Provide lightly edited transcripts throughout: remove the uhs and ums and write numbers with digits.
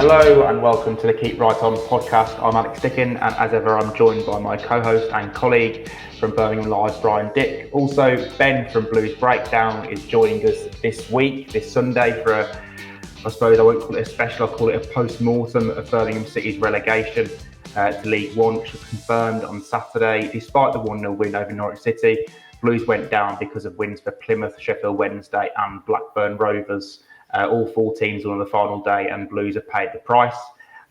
Hello and welcome to the Keep Right On podcast. I'm Alex Dicken, and as ever I'm joined by my co-host and colleague from Birmingham Live's Brian Dick. Also, Ben from Blues Breakdown is joining us this week, this Sunday, for I suppose I won't call it a special, I'll call it a post-mortem of Birmingham City's relegation to League One, which was confirmed on Saturday. Despite the 1-0 win over Norwich City, Blues went down because of wins for Plymouth, Sheffield Wednesday and Blackburn Rovers. All four teams won on the final day and Blues have paid the price.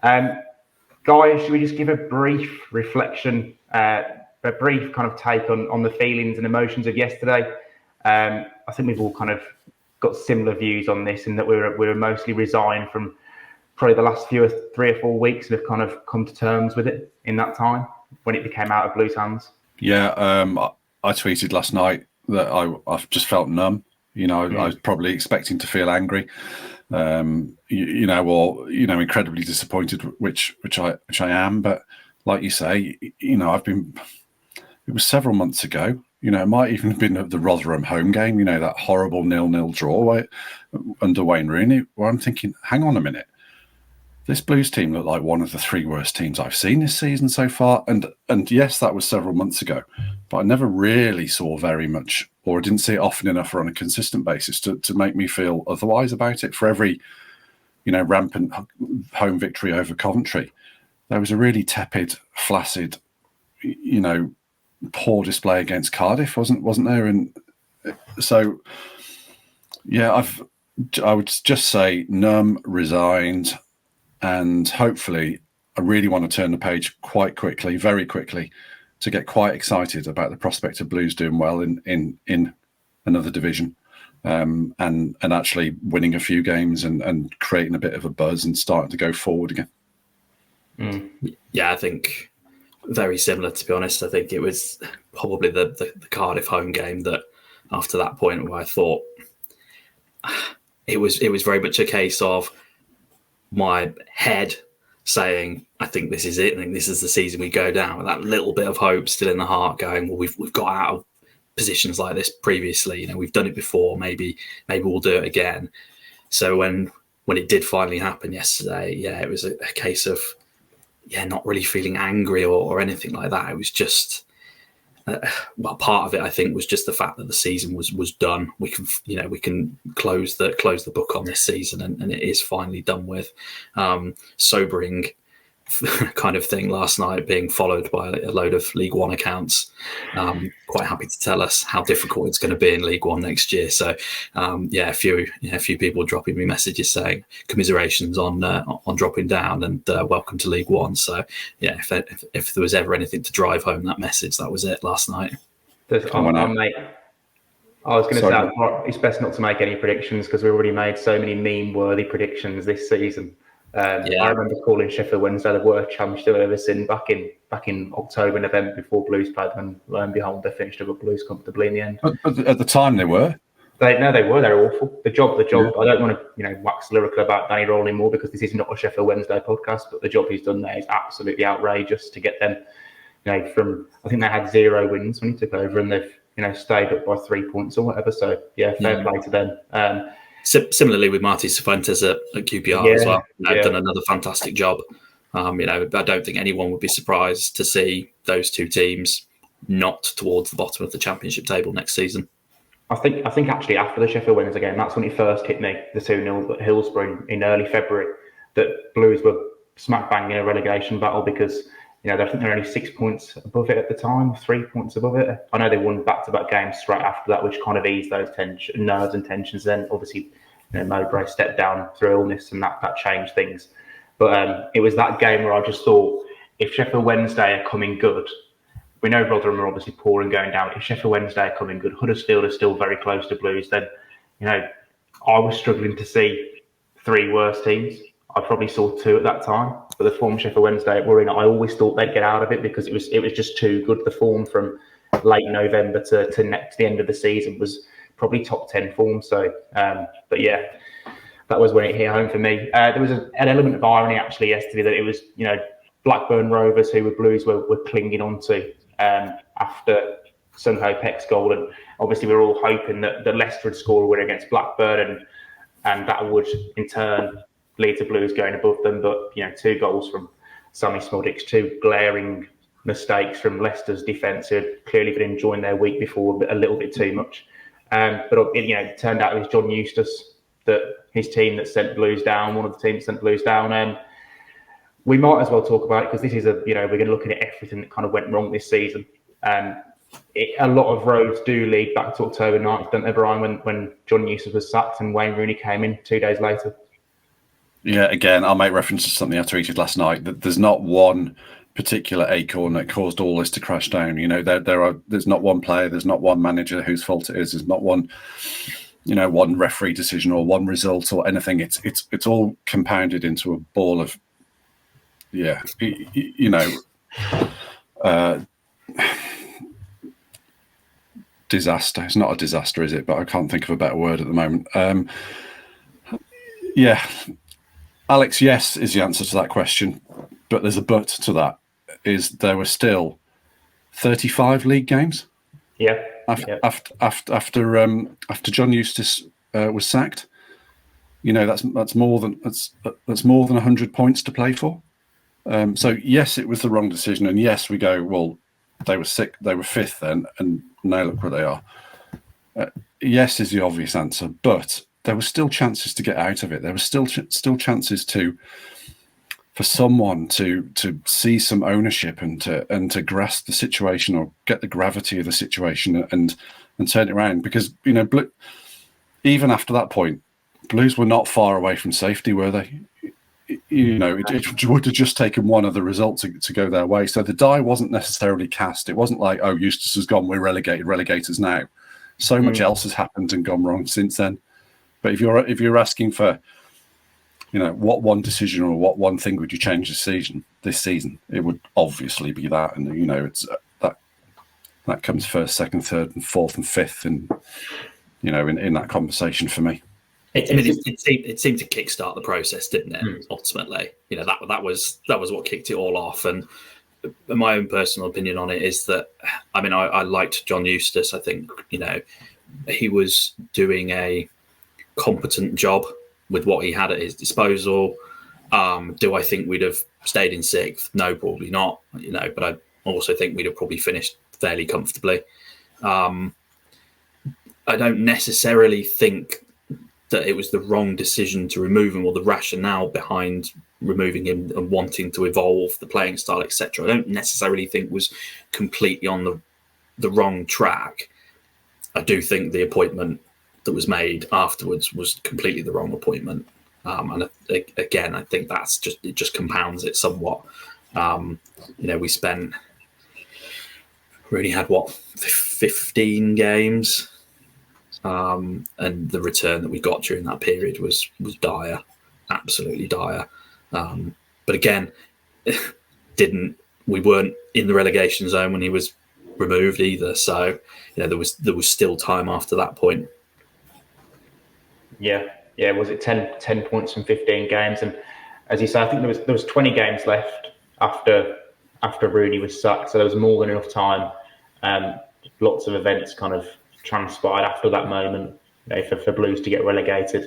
Guys, should we just give a brief reflection, a brief kind of take on the feelings and emotions of yesterday? I think we've all kind of got similar views on this, in that we were mostly resigned from probably the last 3 or 4 weeks, and have kind of come to terms with it in that time when it became out of Blues' hands. Yeah, I tweeted last night that I've just felt numb. I was probably expecting to feel angry, or incredibly disappointed, which I am. But like you say, it was several months ago. It might even have been the Rotherham home game. That horrible 0-0 draw under Wayne Rooney, where I'm thinking, hang on a minute. This Blues team looked like one of the 3 worst teams I've seen this season so far. And yes, that was several months ago, but I never really saw very much, or I didn't see it often enough or on a consistent basis to make me feel otherwise about it. For every, rampant home victory over Coventry, there was a really tepid, flaccid, poor display against Cardiff, wasn't there? And so, yeah, I would just say numb, resigned. And hopefully, I really want to turn the page quite quickly, very quickly, to get quite excited about the prospect of Blues doing well in another division, and actually winning a few games and creating a bit of a buzz and starting to go forward again. Yeah, I think very similar, to be honest. I think it was probably the Cardiff home game that, after that point, where I thought it was very much a case of my head saying, I think this is it. I think this is the season we go down, with that little bit of hope still in the heart, going, well, we've got out of positions like this previously. We've done it before. Maybe we'll do it again. So when it did finally happen yesterday, it was a case of not really feeling angry or anything like that. It was just part of it, I think, was just the fact that the season was done. We can close the book on this season, and it is finally done with. Sobering kind of thing last night, being followed by a load of League One accounts, quite happy to tell us how difficult it's going to be in League One next year. So a few people dropping me messages saying commiserations on dropping down, and welcome to League One. So if there was ever anything to drive home that message, that was it last night. Mate, I was going to say it's best not to make any predictions, because we already made so many meme-worthy predictions this season. I remember calling Sheffield Wednesday the worst championship I've ever seen back in October, November, before Blues played, and lo and behold, they finished above Blues comfortably in the end. But at the time, they were. They were awful. The job. Yeah. I don't want to wax lyrical about Danny Roll anymore, because this is not a Sheffield Wednesday podcast. But the job he's done there is absolutely outrageous to get them. From, I think they had 0 wins when he took over, and they've stayed up by 3 points or whatever. So fair play to them. Similarly with Marty Cifuentes at QPR as well. They've done another fantastic job. I don't think anyone would be surprised to see those two teams not towards the bottom of the Championship table next season. I think actually after the Sheffield Wednesday game, that's when it first hit me, the 2-0 at Hillsborough in early February, that Blues were smack bang in a relegation battle, because I think they're only 6 points above it at the time, 3 points above it. I know they won back-to-back games straight after that, which kind of eased those nerves and tensions. Then obviously, Mowbray stepped down through illness, and that changed things. But it was that game where I just thought, if Sheffield Wednesday are coming good, we know Rotherham are obviously poor and going down. If Sheffield Wednesday are coming good, Huddersfield are still very close to Blues, then I was struggling to see 3 worse teams. I probably saw 2 at that time. But the form Sheffield Wednesday were in, I always thought they'd get out of it, because it was just too good. The form from late November to the end of the season was probably top 10 form. So, but yeah, that was when it hit home for me. There was an element of irony actually yesterday, that it was Blackburn Rovers who were Blues were clinging on to after Sung Ho Peck's goal, and obviously we were all hoping that Leicester would score a win against Blackburn, and that would in turn lead to Blues going above them. But 2 goals from Sammy Smodics, 2 glaring mistakes from Leicester's defence, who had clearly been enjoying their week before a little bit too much. But it turned out it was John Eustace, that his team that sent Blues down, one of the teams that sent Blues down. We might as well talk about it because this is we're going to look at everything that kind of went wrong this season. A lot of roads do lead back to October 9th, don't they, Brian, when John Eustace was sacked and Wayne Rooney came in 2 days later? Yeah, again, I'll make reference to something I tweeted last night, that there's not one particular acorn that caused all this to crash down. There's not one player, there's not one manager whose fault it is. There's not one, one referee decision or one result or anything. It's all compounded into a ball of, disaster. It's not a disaster, is it? But I can't think of a better word at the moment. Alex, yes, is the answer to that question. But there's a but to that. Is there were still 35 league games. Yeah. After John Eustace was sacked, that's more than 100 points to play for. So yes, it was the wrong decision, and yes, we go, well, they were sick. They were 5th then, and now look where they are. Yes is the obvious answer, but there were still chances to get out of it. There were still chances for someone to see some ownership and to grasp the situation or get the gravity of the situation and turn it around. Because even after that point, Blues were not far away from safety, were they? It would have just taken one of the results to go their way. So the die wasn't necessarily cast. It wasn't like, oh, Eustace has gone, we're relegators now. So much else has happened and gone wrong since then. But if you're asking for, what one decision or what one thing would you change this season, it would obviously be that. And it's that comes first, second, third, and fourth, and fifth, and in that conversation for me. It seemed to kickstart the process, didn't it? Ultimately, that was what kicked it all off. And my own personal opinion on it is that, I liked John Eustace. I think he was doing a competent job with what he had at his disposal. Do I think we'd have stayed in 6th? No, probably not. But I also think we'd have probably finished fairly comfortably. I don't necessarily think that it was the wrong decision to remove him, or the rationale behind removing him and wanting to evolve the playing style, etc. I don't necessarily think was completely on the wrong track. I do think the appointment that was made afterwards was completely the wrong appointment. And again, I think it just compounds it somewhat. Rooney had 15 games. And the return that we got during that period was dire, absolutely dire. But again, we weren't in the relegation zone when he was removed either. So there was still time after that point. Yeah. Was it 10 points from 15 games? And as you say, I think there was 20 games left after Rooney was sacked. So there was more than enough time. Lots of events kind of transpired after that moment, for Blues to get relegated.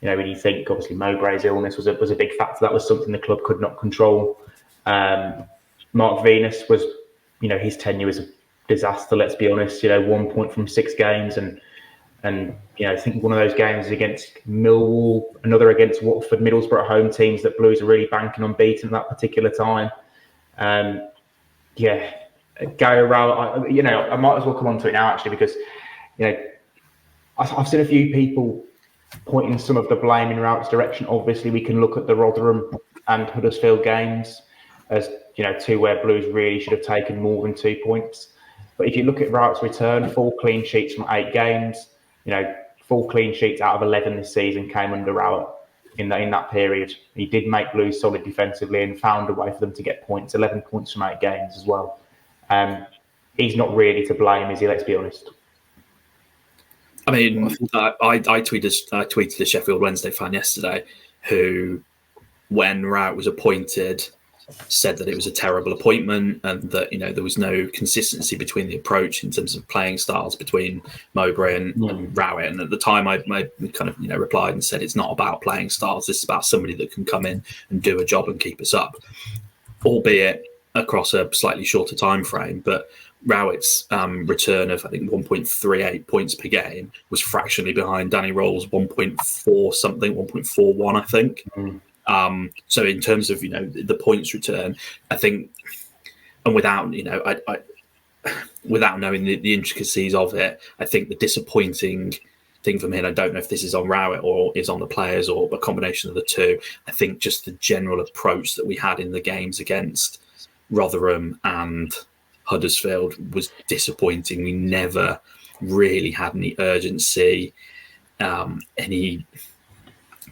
When you think, obviously, Mowbray's illness was a big factor. That was something the club could not control. Mark Venus was, his tenure was a disaster. Let's be honest. 1 point from 6 games, and I think one of those games against Millwall, another against Watford, Middlesbrough home teams that Blues are really banking on beating at that particular time. Gary Rowett, I might as well come on to it now, actually, because I've seen a few people pointing some of the blame in Rowett's direction. Obviously, we can look at the Rotherham and Huddersfield games as 2 where Blues really should have taken more than 2 points. But if you look at Rowett's return, 4 clean sheets from 8 games, 4 clean sheets out of 11 this season came under Rowett in that period. He did make Blues solid defensively and found a way for them to get points, 11 points from 8 games as well. He's not really to blame, is he? Let's be honest. I tweeted a Sheffield Wednesday fan yesterday who, when Rowett was appointed, said that it was a terrible appointment and that, you know, there was no consistency between the approach in terms of playing styles between Mowbray and Rowett. And at the time, I kind of, you know, replied and said, it's not about playing styles. This is about somebody that can come in and do a job and keep us up, albeit across a slightly shorter time frame. But Rowett's return of, I think, 1.38 points per game was fractionally behind Danny Roll's 1.4 something, 1.41, I think. So in terms of, you know, the points return, I think, and without, you know, without knowing the intricacies of it, I think the disappointing thing for me, and I don't know if this is on Rowett or is on the players or a combination of the two, I think just the general approach that we had in the games against Rotherham and Huddersfield was disappointing. We never really had any urgency, any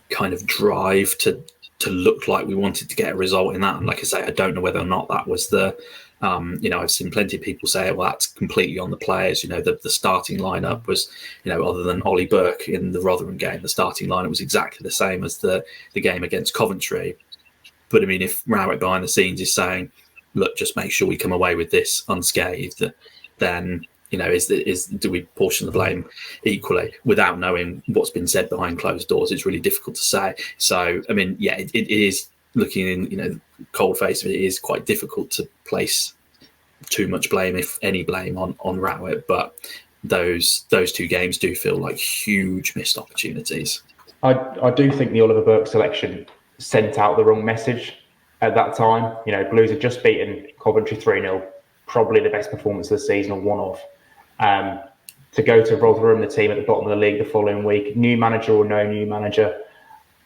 kind of drive to look like we wanted to get a result in that. And like I say, I don't know whether or not that was the, you know, I've seen plenty of people say, well, that's completely on the players. You know, the starting lineup was, you know, other than Ollie Burke in the Rotherham game, the starting lineup was exactly the same as the game against Coventry. But I mean, if Rowett behind the scenes is saying, look, just make sure we come away with this unscathed, then, you know, do we portion the blame equally without knowing what's been said behind closed doors? It's really difficult to say. So, I mean, yeah, it is looking in, you know, cold face of it, it is quite difficult to place too much blame, if any blame, on Rowett. But those two games do feel like huge missed opportunities. I do think the Oliver Burke selection sent out the wrong message at that time. You know, Blues had just beaten Coventry 3-0, probably the best performance of the season, or one of. To go to Rotherham, the team at the bottom of the league, the following week, new manager or no new manager,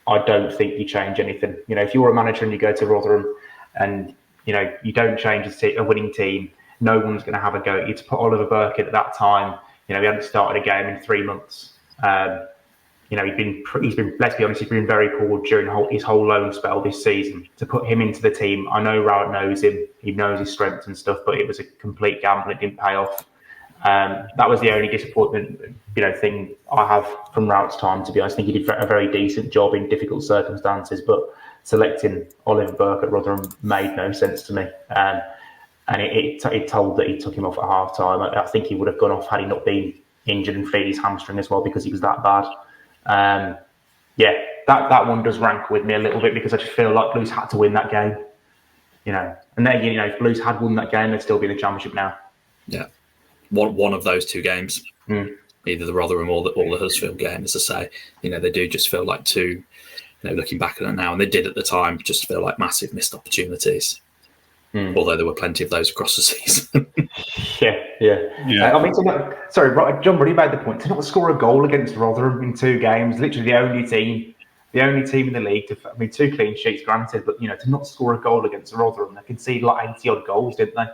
I don't think you change anything. You know, if you're a manager and you go to Rotherham and, you know, you don't change a winning team, no one's going to have a go at you. To put Oliver Burke in at that time, you know, he hadn't started a game in 3 months. You know, he's been, let's be honest, he's been very poor during his whole loan spell this season. To put him into the team, I know Rowett knows him, he knows his strengths and stuff, but it was a complete gamble. It didn't pay off. That was the only disappointment, you know, thing I have from Rowett's time. To be honest, I think he did a very decent job in difficult circumstances, but selecting Oliver Burke at Rotherham made no sense to me. And it told that he took him off at half time. I think he would have gone off had he not been injured and freed his hamstring as well, because he was that bad. Yeah, that one does rank with me a little bit, because I just feel like Blues had to win that game. You know, and then, you know, if Blues had won that game, they'd still be in the Championship now. Yeah. One of those two games, either the Rotherham or the Huddersfield game, as I say, you know, they do just feel like two, you know, looking back at it now, and they did at the time, just feel like massive missed opportunities. Although there were plenty of those across the season. Yeah. I mean, sorry, John Ruddy made the point to not score a goal against Rotherham in 2 games. Literally the only team in the league to, I mean, 2 clean sheets granted, but, you know, to not score a goal against Rotherham, they conceded like 80 odd goals, didn't they?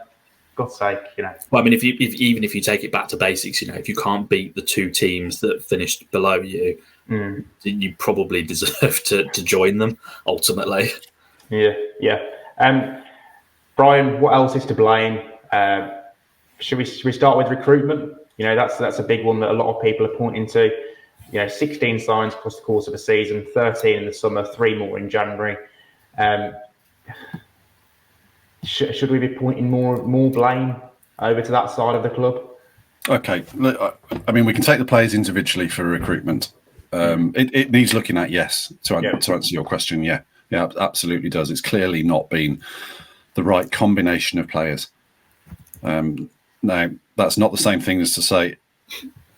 God's sake, you know. Well, I mean, even if you take it back to basics, you know, if you can't beat the 2 teams that finished below you, you probably deserve to join them ultimately. Yeah. Brian, what else is to blame? Should we start with recruitment? You know, that's a big one that a lot of people are pointing to. You know, 16 signs across the course of a season, 13 in the summer, 3 more in January. Should we be pointing more blame over to that side of the club? Okay, I mean, we can take the players individually for recruitment. It needs looking at, yes. To answer your question, yeah, absolutely does. It's clearly not been the right combination of players. Now, that's not the same thing as to say,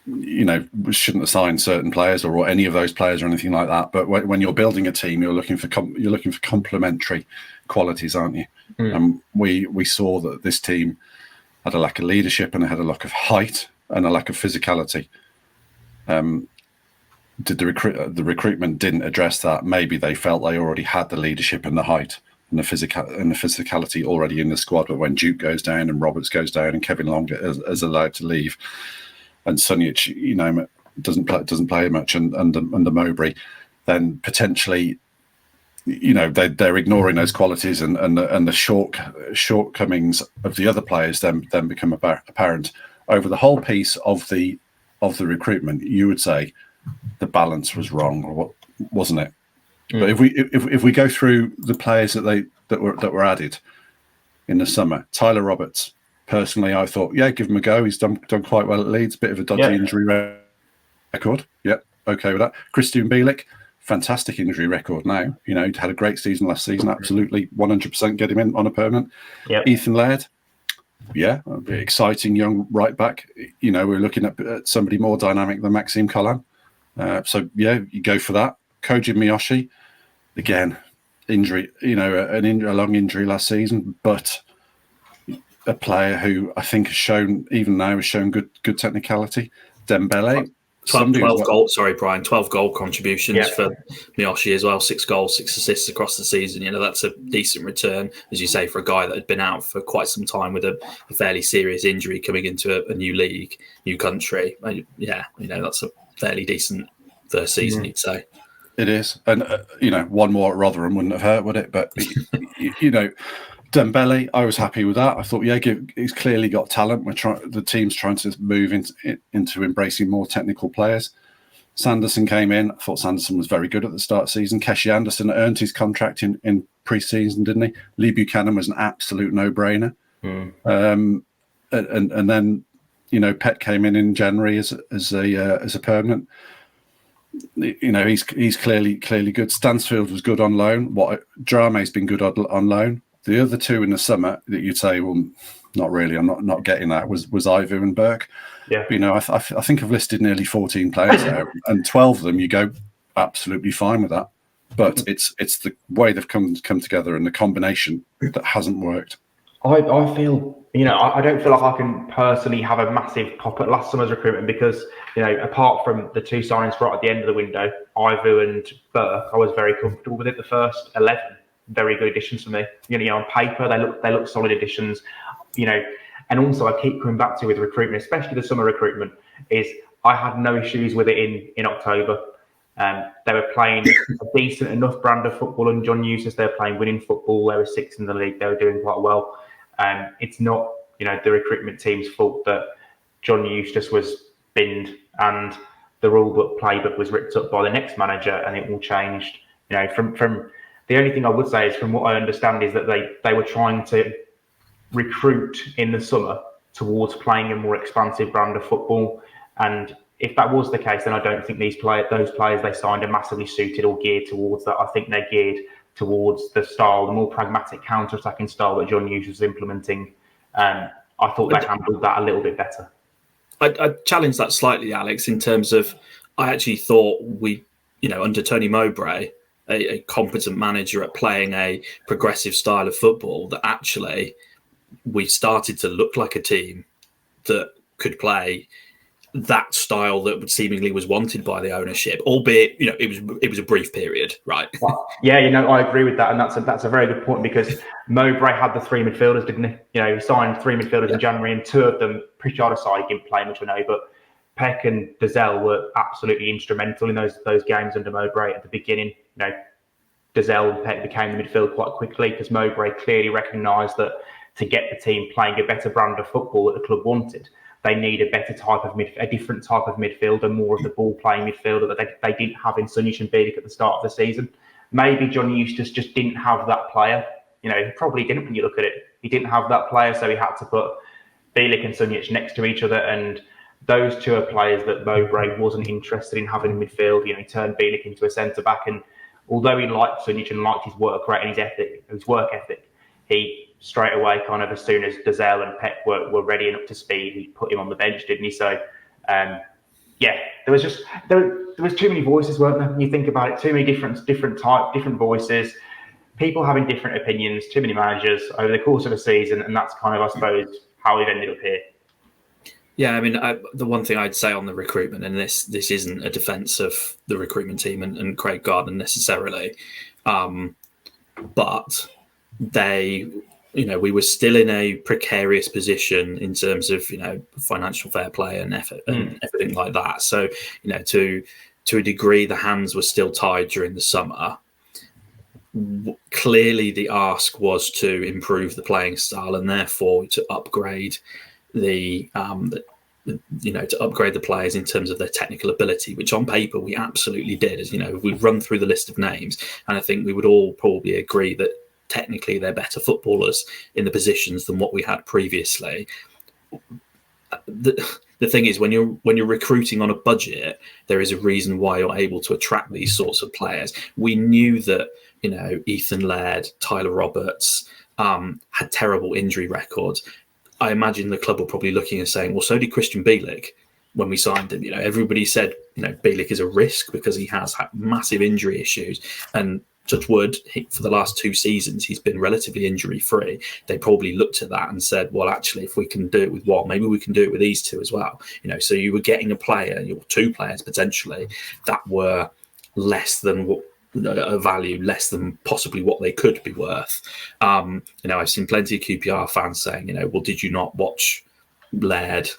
you know, we shouldn't assign certain players or any of those players or anything like that. But when you're building a team, you're looking for complementary qualities, aren't you? And we saw that this team had a lack of leadership and it had a lack of height and a lack of physicality. The recruitment didn't address that. Maybe they felt they already had the leadership and the height and the physicality already in the squad. But when Duke goes down and Roberts goes down and Kevin Long is allowed to leave, and Sunic, you know, doesn't play much, and under Mowbray, then potentially, you know, they're ignoring those qualities, and the shortcomings of the other players then become apparent over the whole piece of the recruitment. You would say the balance was wrong, wasn't it? But if we go through the players that that were added in the summer. Tyler Roberts, personally, I thought, yeah, give him a go. He's done quite well at Leeds. Bit of a dodgy injury record. Yep, okay with that. Christian Bielik, fantastic injury record now. You know, he'd had a great season last season. Absolutely 100% get him in on a permanent. Yep. Ethan Laird, yeah, exciting young right back. You know, we're looking at somebody more dynamic than Maxime Collin. So, yeah, you go for that. Koji Miyoshi, again, injury, you know, a long injury last season, but a player who I think has shown, even now, has shown good technicality. Dembele. 12 goals, sorry, Brian. 12 goal contributions for Miyoshi as well. 6 goals, 6 assists across the season. You know, that's a decent return, as you say, for a guy that had been out for quite some time with a fairly serious injury coming into a new league, new country. Yeah, you know, that's a fairly decent first season, you'd say. It is. And, you know, one more at Rotherham wouldn't have hurt, would it? But, you know, Dembele, I was happy with that. I thought, yeah, he's clearly got talent. The team's trying to move into embracing more technical players. Sanderson came in. I thought Sanderson was very good at the start of the season. Keshi Anderson earned his contract in pre-season, didn't he? Lee Buchanan was an absolute no-brainer. And then, you know, Pet came in January as a permanent. You know, he's clearly good. Stansfield was good on loan. Drame's been good on loan. The other two in the summer that you'd say, well, not really, I'm not getting that, was Ivu and Burke. Yeah. But, you know, I think I've listed nearly 14 players there, and 12 of them you go absolutely fine with that. But it's the way they've come together and the combination that hasn't worked. I feel, you know, I don't feel like I can personally have a massive pop at last summer's recruitment because, you know, apart from the 2 signings right at the end of the window, Ivu and Burke, I was very comfortable with it. The first 11. Very good additions for me. You know, on paper they look solid additions. You know, and also I keep coming back to with recruitment, especially the summer recruitment, is I had no issues with it in October. They were playing a decent enough brand of football, and John Eustace, they were playing winning football. They were 6th in the league. They were doing quite well. It's not, you know, the recruitment team's fault that John Eustace was binned and the rule book playbook was ripped up by the next manager, and it all changed. You know, from the only thing I would say is, from what I understand, is that they were trying to recruit in the summer towards playing a more expansive brand of football. And if that was the case, then I don't think those players they signed are massively suited or geared towards that. I think they're geared towards the more pragmatic counter-attacking style that John Hughes was implementing. I thought they handled that a little bit better. I challenge that slightly, Alex, in terms of I actually thought under Tony Mowbray, a competent manager at playing a progressive style of football, that actually we started to look like a team that could play that style that seemingly was wanted by the ownership, albeit it was a brief period, right? Yeah, I agree with that, and that's a very good point, because Mowbray had the 3 midfielders, didn't he? He signed 3 midfielders in January, and 2 of them, Pritchard aside, didn't play much, I know, but Peck and Dazelle were absolutely instrumental in those games under Mowbray at the beginning. Dazelle and Peck became the midfield quite quickly, because Mowbray clearly recognised that to get the team playing a better brand of football that the club wanted, they need a different type of midfielder, more of the ball-playing midfielder that they didn't have in Sunjic and Bielik at the start of the season. Maybe John Eustace just didn't have that player. He probably didn't when you look at it. He didn't have that player, so he had to put Bielik and Sunjic next to each other, and those 2 are players that Mowbray wasn't interested in having in midfield. He turned Bielik into a centre-back, and although he liked Sunjic and liked his work rate and his work ethic, he straight away, kind of as soon as Dazelle and Peck were ready and up to speed, he put him on the bench, didn't he? So, there was too many voices, weren't there? When you think about it, too many different voices, people having different opinions, too many managers over the course of a season, and that's kind of, I suppose, how we've ended up here. Yeah, I mean, the one thing I'd say on the recruitment, and this isn't a defence of the recruitment team and Craig Gardner necessarily, but we were still in a precarious position in terms of, financial fair play and effort and everything like that. So, to a degree, the hands were still tied during the summer. Clearly, the ask was to improve the playing style and therefore to upgrade the players in terms of their technical ability, which on paper we absolutely did. As we've run through the list of names, and I think we would all probably agree that technically they're better footballers in the positions than what we had previously. The thing is, when you're recruiting on a budget, there is a reason why you're able to attract these sorts of players. We knew that, Ethan Laird, Tyler Roberts had terrible injury records. I imagine the club were probably looking and saying, well, so did Christian Bielik when we signed him. Everybody said, Bielik is a risk because he has had massive injury issues. And touch wood, for the last 2 seasons, he's been relatively injury-free. They probably looked at that and said, well, actually, if we can do it with one, maybe we can do it with these two as well. So you were getting a player, or 2 players potentially, that were less than what a value, less than possibly what they could be worth. I've seen plenty of QPR fans saying, well, did you not watch Laird,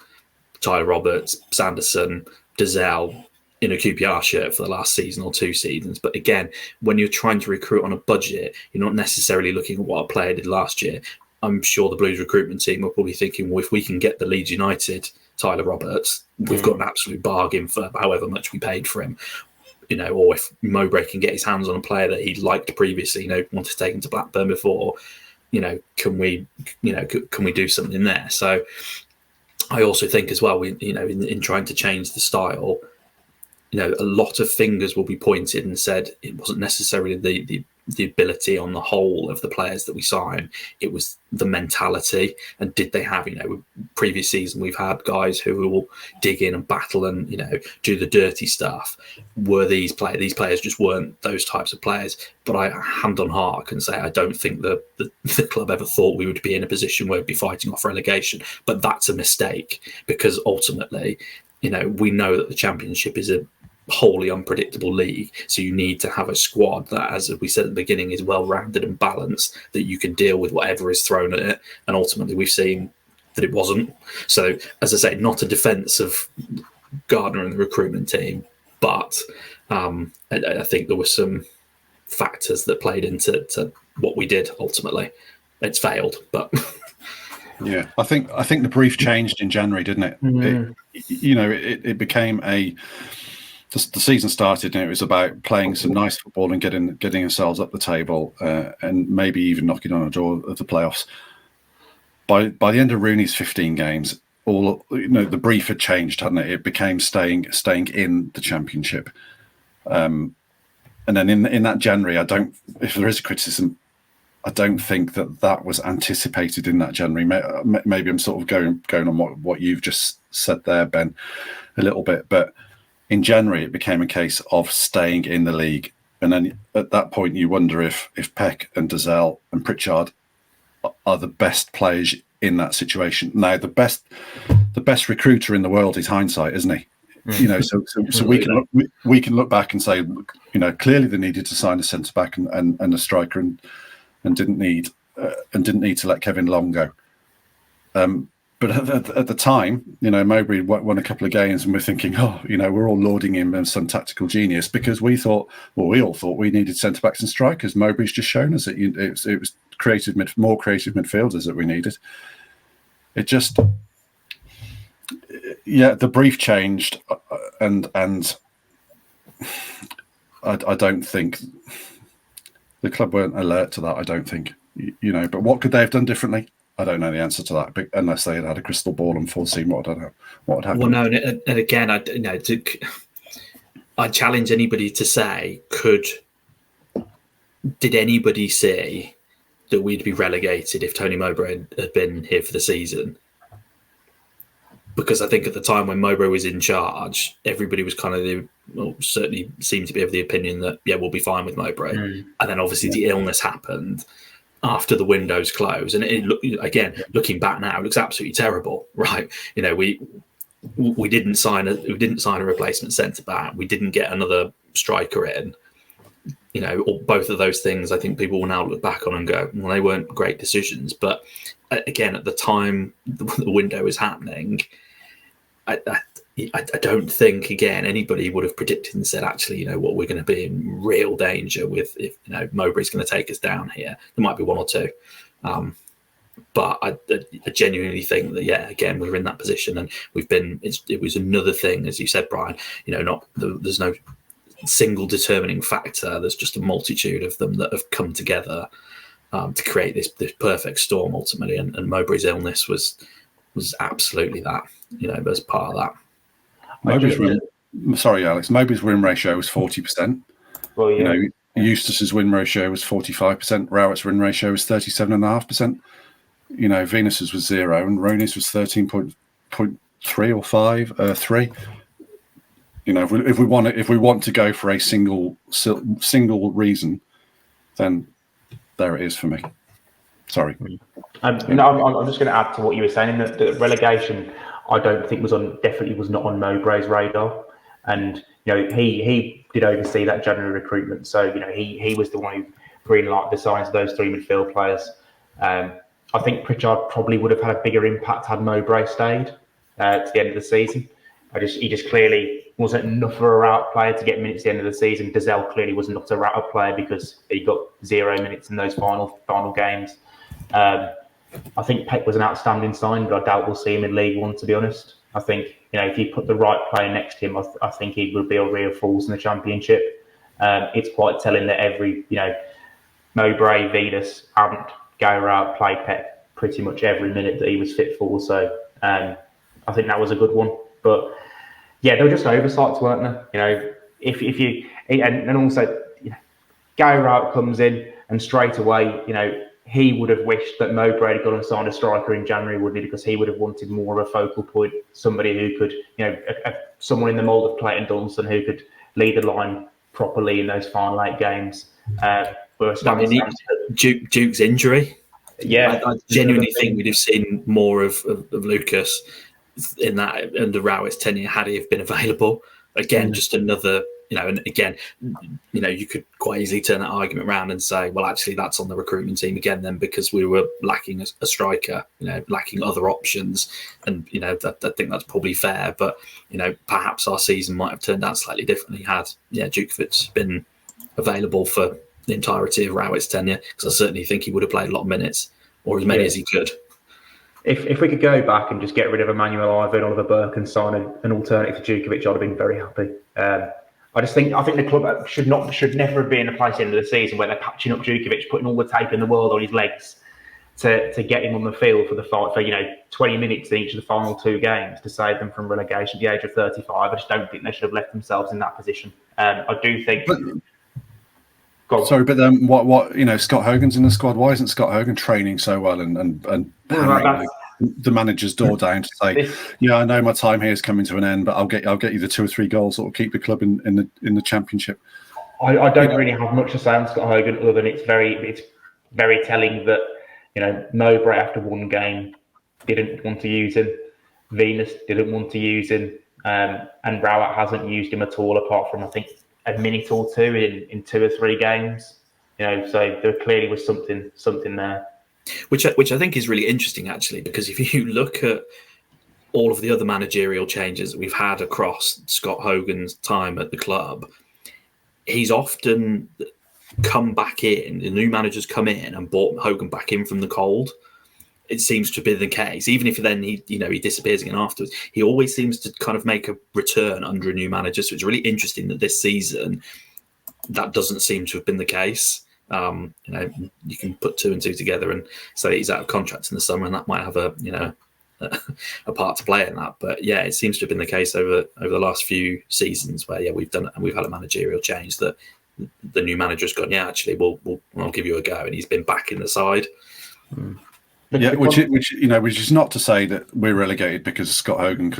Tyler Roberts, Sanderson, Dazelle in a QPR shirt for the last season or 2 seasons? But again, when you're trying to recruit on a budget, you're not necessarily looking at what a player did last year. I'm sure the Blues recruitment team were probably thinking, well, if we can get the Leeds United Tyler Roberts, we've got an absolute bargain for however much we paid for him. Or if Mowbray can get his hands on a player that he liked previously, wanted to take him to Blackburn before, can we do something there? So I also think as well, in trying to change the style, a lot of fingers will be pointed and said it wasn't necessarily the ability on the whole of the players that we signed. It was the mentality. And did they have, previous season, we've had guys who will dig in and battle and, do the dirty stuff. Were these players just weren't those types of players. But I, hand on heart, can say I don't think the club ever thought we would be in a position where we'd be fighting off relegation. But that's a mistake, because ultimately, we know that the Championship is a wholly unpredictable league, so you need to have a squad that, as we said at the beginning, is well rounded and balanced, that you can deal with whatever is thrown at it. And ultimately we've seen that it wasn't. So, as I say, not a defence of Gardner and the recruitment team, but I think there were some factors that played into what we did. Ultimately it's failed, but yeah, I think the brief changed in January, didn't it? It became the season started and it was about playing some nice football and getting ourselves up the table, and maybe even knocking on a door of the playoffs. By the end of Rooney's 15 games, the brief had changed, hadn't it? It became staying in the Championship. And then in that January, if there is a criticism, I don't think that was anticipated in that January. Maybe I'm sort of going on what you've just said there, Ben, a little bit, but in January, it became a case of staying in the league. And then at that point, you wonder if Peck and Dazelle and Pritchard are the best players in that situation. Now, the best recruiter in the world is hindsight, isn't he? So we can look back and say, clearly they needed to sign a centre back and a striker, and didn't need to let Kevin Long go. But at the time, Mowbray won a couple of games, and we're thinking, we're all lauding him as some tactical genius, because we all thought we needed centre backs and strikers. Mowbray's just shown us that it was more creative midfielders that we needed. It just, the brief changed, and I don't think the club weren't alert to that. I don't think, But what could they have done differently? I don't know the answer to that, but unless they had a crystal ball and foreseen what would happen. Well, no, and again, I challenge anybody to say, did anybody say that we'd be relegated if Tony Mowbray had been here for the season? Because I think at the time when Mowbray was in charge, everybody was kind of certainly seemed to be of the opinion that, we'll be fine with Mowbray. And then obviously the illness happened after the windows closed, and looking back now, it looks absolutely terrible, right? We didn't sign a replacement centre back. We didn't get another striker in. Both of those things, I think people will now look back on and go, well, they weren't great decisions. But again, at the time the window was happening, I don't think, again, anybody would have predicted and said, actually, we're going to be in real danger with if Mowbray's going to take us down here. There might be one or two, but I genuinely think that again, we're in that position, and we've been. It was another thing, as you said, Brian. There's no single determining factor. There's just a multitude of them that have come together. to create this perfect storm ultimately. And Mowbray's illness was absolutely that, as part of that. Sorry, Alex. Mowbray's win ratio was 40%. Well, yeah. Eustace's win ratio was 45%. Rowett's win ratio was 37.5%. Venus's was 0, and Rooney's was 13.3 or 3. If we want to go for a single reason, then there it is for me. Sorry. I'm just going to add to what you were saying. That the relegation, I don't think definitely was not on Mowbray's radar, and he did oversee that January recruitment. So he was the one who greenlighted the signs of those 3 midfield players. I think Pritchard probably would have had a bigger impact had Mowbray stayed to the end of the season. He just clearly wasn't enough of a route player to get minutes at the end of the season. Dazelle clearly was not a route player because he got 0 minutes in those final games. I think Peck was an outstanding sign, but I doubt we'll see him in League One, to be honest. I think, if you put the right player next to him, I think he would be a real force in the Championship. It's quite telling that every, Mowbray, Venus, and Gowrout played Peck pretty much every minute that he was fit for. So I think that was a good one. But yeah, they were just oversights, weren't they? If you and also Gowrout comes in and straight away, he would have wished that Mowbray had gone and signed a striker in January, wouldn't he? Because he would have wanted more of a focal point, somebody who could, someone in the mould of Clayton Dunstan who could lead the line properly in those final 8 games. Duke's injury. Yeah, I genuinely think we'd have seen more of Lucas in that under Rowett's tenure had he have been available. Again, just another, and again, you could quite easily turn that argument around and say, well, actually, that's on the recruitment team again then, because we were lacking a striker, lacking other options. And, I think that's probably fair. But, perhaps our season might have turned out slightly differently had, Djukovic been available for the entirety of Rowett's tenure, because I certainly think he would have played a lot of minutes, or as many as he could. If we could go back and just get rid of Emmanuel Ivey and Oliver Burke and sign an alternative to Djukovic, I'd have been very happy. I think the club should never be in a place at the end of the season where they're patching up Djukovic, putting all the tape in the world on his legs to get him on the field for the fight for 20 minutes in each of the final 2 games to save them from relegation at the age of 35. I just don't think they should have left themselves in that position. I do think. Sorry, but then what Scott Hogan's in the squad. Why isn't Scott Hogan training so well and hammering the manager's door down to say, I know my time here is coming to an end, but I'll get you the 2 or 3 goals that will keep the club in the Championship. I don't really have much to say on Scott Hogan other than it's very telling that Mowbray after 1 game didn't want to use him, Venus didn't want to use him, and Rowett hasn't used him at all apart from I think a minute or 2 in 2 or 3 games. So there clearly was something there. Which I think is really interesting, actually, because if you look at all of the other managerial changes that we've had across Scott Hogan's time at the club, he's often come back in, the new managers come in and brought Hogan back in from the cold. It seems to have been the case. Even if then he disappears again afterwards, he always seems to kind of make a return under a new manager. So it's really interesting that this season that doesn't seem to have been the case. You can put 2 and 2 together and say that he's out of contract in the summer, and that might have a part to play in that. But yeah, it seems to have been the case over the last few seasons where we've had a managerial change that the new manager's gone, actually I'll give you a go, and he's been back in the side. Yeah, which is not to say that we're relegated because Scott Hogan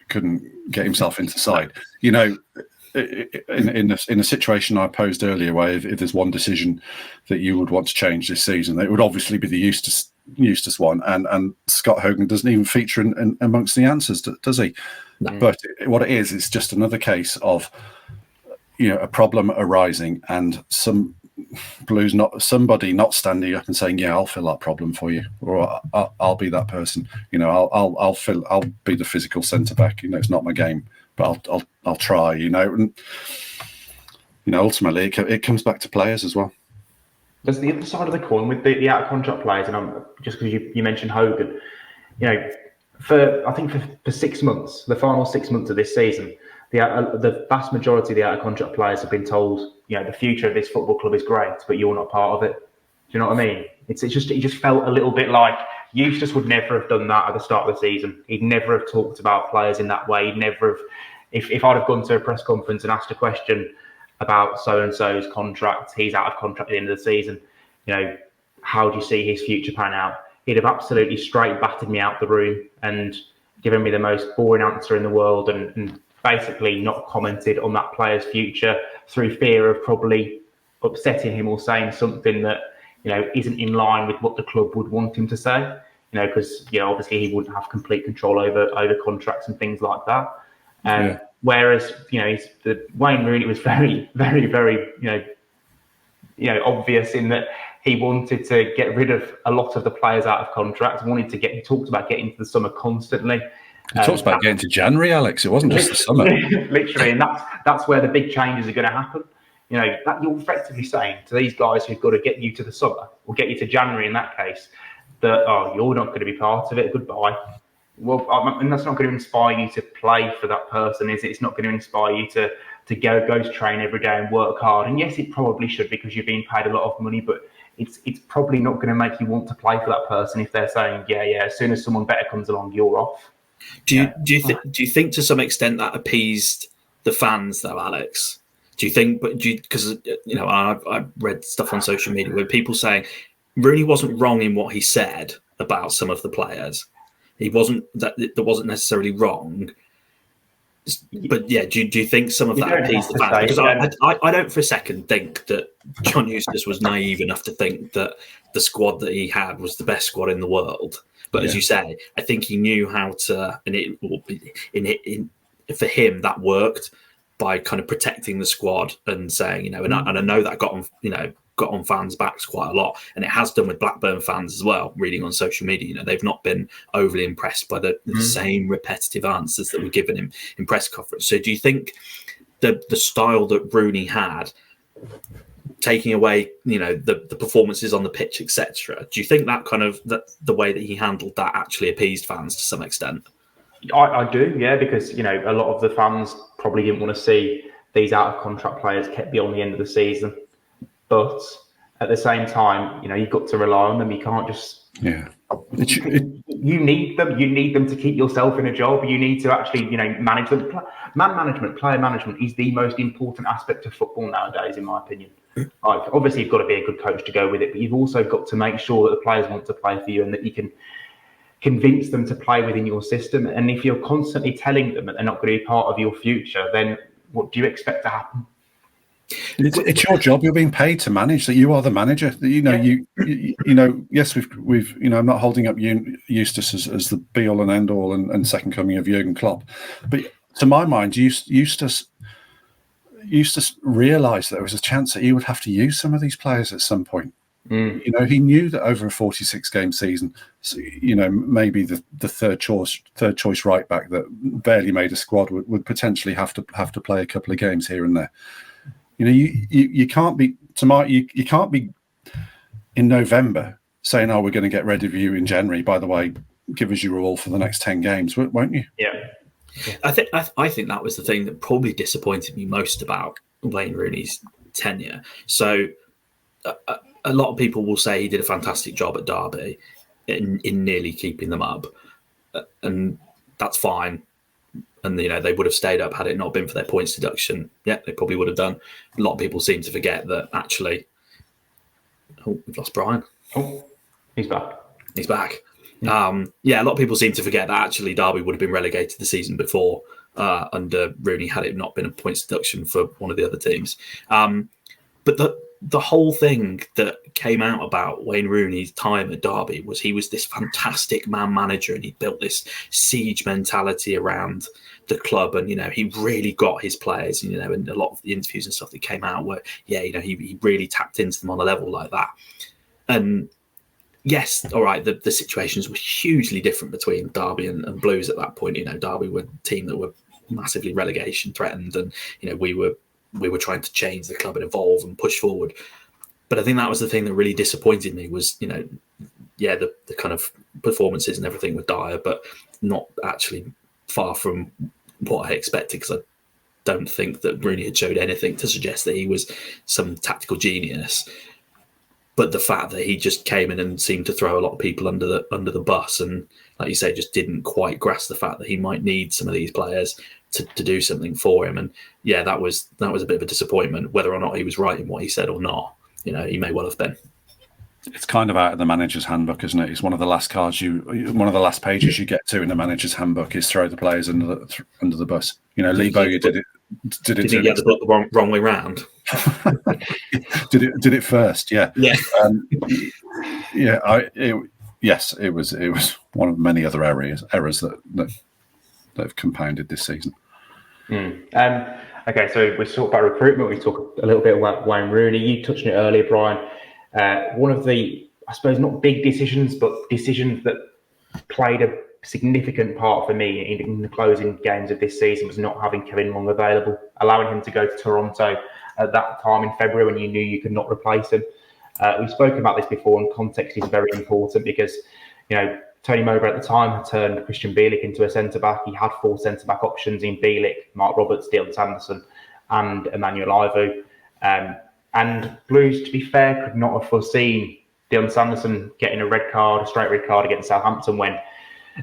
couldn't get himself into the side. In a situation I posed earlier, where if there's one decision that you would want to change this season, it would obviously be the Eustace one, and Scott Hogan doesn't even feature in amongst the answers, does he? No. But what it is, it's just another case of a problem arising and somebody not standing up and saying, I'll fill that problem for you, or I'll be that person. I'll be the physical centre back. It's not my game, but I'll try. And ultimately it comes back to players as well. There's the other side of the coin with the out of contract players, and just because you mentioned Hogan, for 6 months, the final 6 months of this season, the vast majority of the out of contract players have been told, the future of this football club is great, but you're not part of it. Do you know what I mean? It just felt a little bit like Eustace would never have done that at the start of the season. He'd never have talked about players in that way. He'd never have, if I'd have gone to a press conference and asked a question about so-and-so's contract, he's out of contract at the end of the season, how do you see his future pan out? He'd have absolutely straight batted me out the room and given me the most boring answer in the world and basically not commented on that player's future through fear of probably upsetting him or saying something that, isn't in line with what the club would want him to say, because, obviously he wouldn't have complete control over contracts and things like that. Whereas, Wayne Rooney was very, very, very, obvious in that he wanted to get rid of a lot of the players out of contracts, he talked about getting to the summer constantly. He talks about getting to January, Alex. It wasn't just the summer. Literally, and that's where the big changes are going to happen. That you're effectively saying to these guys who've got to get you to the summer, or get you to January in that case, that, you're not going to be part of it, goodbye. Well, and that's not going to inspire you to play for that person, is it? It's not going to inspire you to go to train every day and work hard. And yes, it probably should, because you're being paid a lot of money, but it's probably not going to make you want to play for that person if they're saying, as soon as someone better comes along, you're off. Do you think to some extent that appeased the fans though, Alex? Do you think? But because I've read stuff on social media where people saying Rooney wasn't wrong in what he said about some of the players. He wasn't that wasn't necessarily wrong. But do you think some of that appeased the fans? Because I don't for a second think that John Eustace was naive enough to think that the squad that he had was the best squad in the world. But as you say, I think he knew how to, and for him that worked by kind of protecting the squad and saying, and I know that got on fans' backs quite a lot, and it has done with Blackburn fans as well. Reading on social media, they've not been overly impressed by the same repetitive answers that were given him in press conference. So, do you think the style that Rooney had, taking away, the performances on the pitch, etc., do you think that kind of the way that he handled that actually appeased fans to some extent? I do, because a lot of the fans probably didn't want to see these out of contract players kept beyond the end of the season. But at the same time, you've got to rely on them. You can't just. You need them. You need them to keep yourself in a job. You need to actually, manage them. Man management, player management is the most important aspect of football nowadays, in my opinion. Obviously, you've got to be a good coach to go with it, but you've also got to make sure that the players want to play for you and that you can convince them to play within your system. And if you're constantly telling them that they're not going to be part of your future, then what do you expect to happen? It's your job. You're being paid to manage. That you are the manager. Yes, we've. I'm not holding up Eustace as the be all and end all and second coming of Jurgen Klopp, but to my mind, Eustace realised that there was a chance that he would have to use some of these players at some point. He knew that over a 46-game season, maybe the third choice right back that barely made a squad would potentially have to play a couple of games here and there. You can't be you can't be in November saying, we're going to get rid of you in January. By the way, give us your all for the next 10 games, won't you? Yeah. I think that was the thing that probably disappointed me most about Wayne Rooney's tenure. So a lot of people will say he did a fantastic job at Derby in nearly keeping them up, and that's fine. And they would have stayed up had it not been for their points deduction. Yeah, they probably would have done. A lot of people seem to forget that actually. Oh, we've lost Brian. Oh, he's back. He's back. A lot of people seem to forget that actually Derby would have been relegated the season before under Rooney had it not been a points deduction for one of the other teams. But the whole thing that came out about Wayne Rooney's time at Derby was he was this fantastic man manager and he built this siege mentality around the club, and he really got his players, and a lot of the interviews and stuff that came out were he really tapped into them on a level like that. And yes, all right, the situations were hugely different between Derby and Blues at that point. Derby were a team that were massively relegation threatened, and we were trying to change the club and evolve and push forward. But I think that was the thing that really disappointed me was, the kind of performances and everything were dire, but not actually far from what I expected, because I don't think that Rooney had showed anything to suggest that he was some tactical genius. but the fact that he just came in and seemed to throw a lot of people under the bus, and like you say, just didn't quite grasp the fact that he might need some of these players to do something for him. And yeah, that was a bit of a disappointment. Whether or not he was right in what he said or not, he may well have been. It's kind of out of the manager's handbook, isn't it? It's one of the last pages you get to in the manager's handbook is throw the players under the bus. Lee Bowyer did it. Did he get the book the wrong way round? did it first? Yeah. Yeah. Yes, it was one of many other errors that have compounded this season. Okay, so we talked about recruitment. We talked a little bit about Wayne Rooney. You touched on it earlier, Brian. One of the, I suppose, not big decisions, but decisions that played a significant part for me in the closing games of this season was not having Kevin Long available, allowing him to go to Toronto at that time in February when you knew you could not replace him. We've spoken about this before, and context is very important because, Tony Mowbray at the time had turned Christian Bielik into a centre-back. He had 4 centre-back options in Bielik, Mark Roberts, Dion Sanderson and Emmanuel Ivu. And Blues, to be fair, could not have foreseen Dion Sanderson getting a straight red card against Southampton at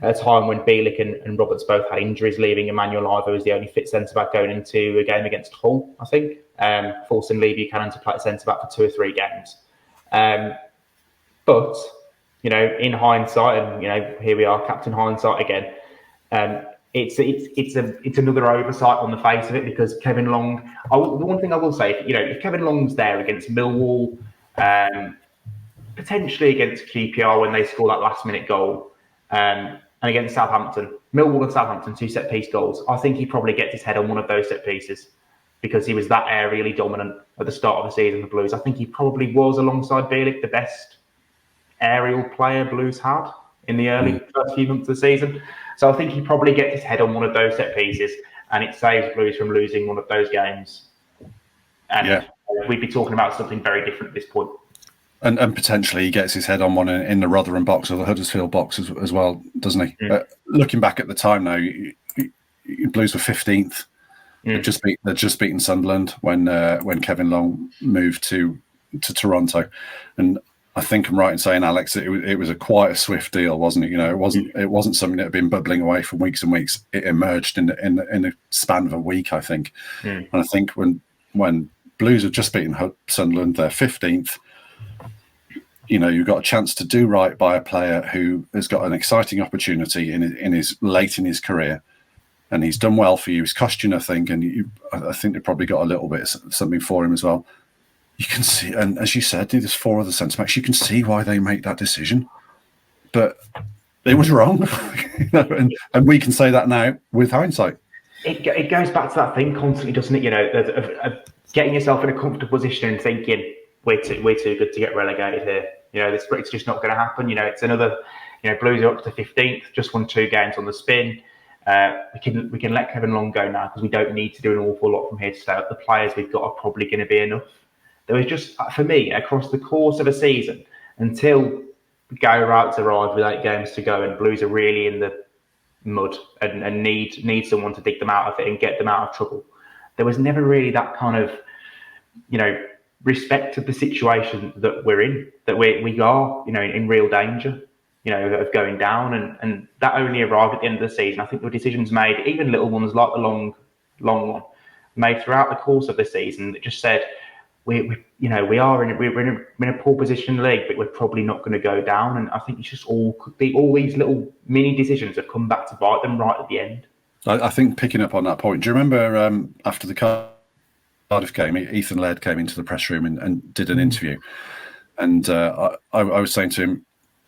a time when Bielik and Roberts both had injuries, leaving Emmanuel Ivu as the only fit centre-back going into a game against Hull, I think, forcing Lee Buchanan to play centre-back for 2 or 3 games. But, in hindsight, and, here we are, Captain Hindsight again, it's another oversight on the face of it because Kevin Long, the one thing I will say, if Kevin Long's there against Millwall, potentially against QPR when they score that last-minute goal, and against Southampton, Millwall and Southampton, 2 set-piece goals, I think he probably gets his head on one of those set pieces because he was that aerially dominant at the start of the season for Blues. I think he probably was, alongside Bielik, the best aerial player Blues had in the early first few months of the season. So I think he probably gets his head on one of those set pieces and it saves Blues from losing one of those games. And we'd be talking about something very different at this point. And potentially he gets his head on one in the Rotherham box or the Huddersfield box as well, doesn't he? Looking back at the time now, Blues were 15th. They'd just beaten Sunderland when Kevin Long moved to Toronto. And I think I'm right in saying, Alex, it was quite a swift deal, wasn't it? It wasn't something that had been bubbling away for weeks and weeks. It emerged in the span of a week, I think. And I think when Blues have just beaten Sunderland, they're 15th. You've got a chance to do right by a player who has got an exciting opportunity in his late in his career, and he's done well for you. He's cost you nothing, and I think they probably got a little bit of something for him as well. You can see, and as you said, there's 4 other centre-backs. You can see why they make that decision, but it was wrong, and we can say that now with hindsight. It goes back to that thing constantly, doesn't it? Of getting yourself in a comfortable position and thinking we're too good to get relegated here. It's just not going to happen. It's another. Blues are up to 15th, just won 2 games on the spin. We can let Kevin Long go now because we don't need to do an awful lot from here to stay up. The players we've got are probably going to be enough. There was just, for me, across the course of a season, until Gary Rowett's arrived with 8 games to go and Blues are really in the mud and need someone to dig them out of it and get them out of trouble, there was never really that kind of, respect of the situation that we're in, that we are, in real danger, of going down. And that only arrived at the end of the season. I think the decisions made, even little ones like the long one, made throughout the course of the season that just said, we're in a poor position in the league, but we're probably not going to go down. And I think it's just all these little mini decisions have come back to bite them right at the end. I think picking up on that point, do you remember after the Cardiff game, Ethan Laird came into the press room and did an interview, and I was saying to him,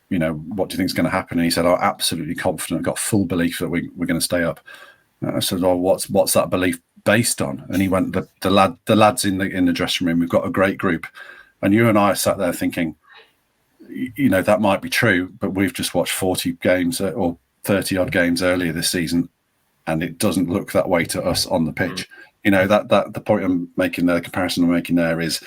what do you think is going to happen? And he said, "I'm absolutely confident. I've got full belief that we're going to stay up." And I said, "Oh, what's that belief based on?" And he went, the lads in the dressing room, we've got a great group. And you and I sat there thinking, that might be true, but we've just watched 40 games or 30 odd games earlier this season, and it doesn't look that way to us on the pitch. That the point I'm making there, the comparison I'm making there is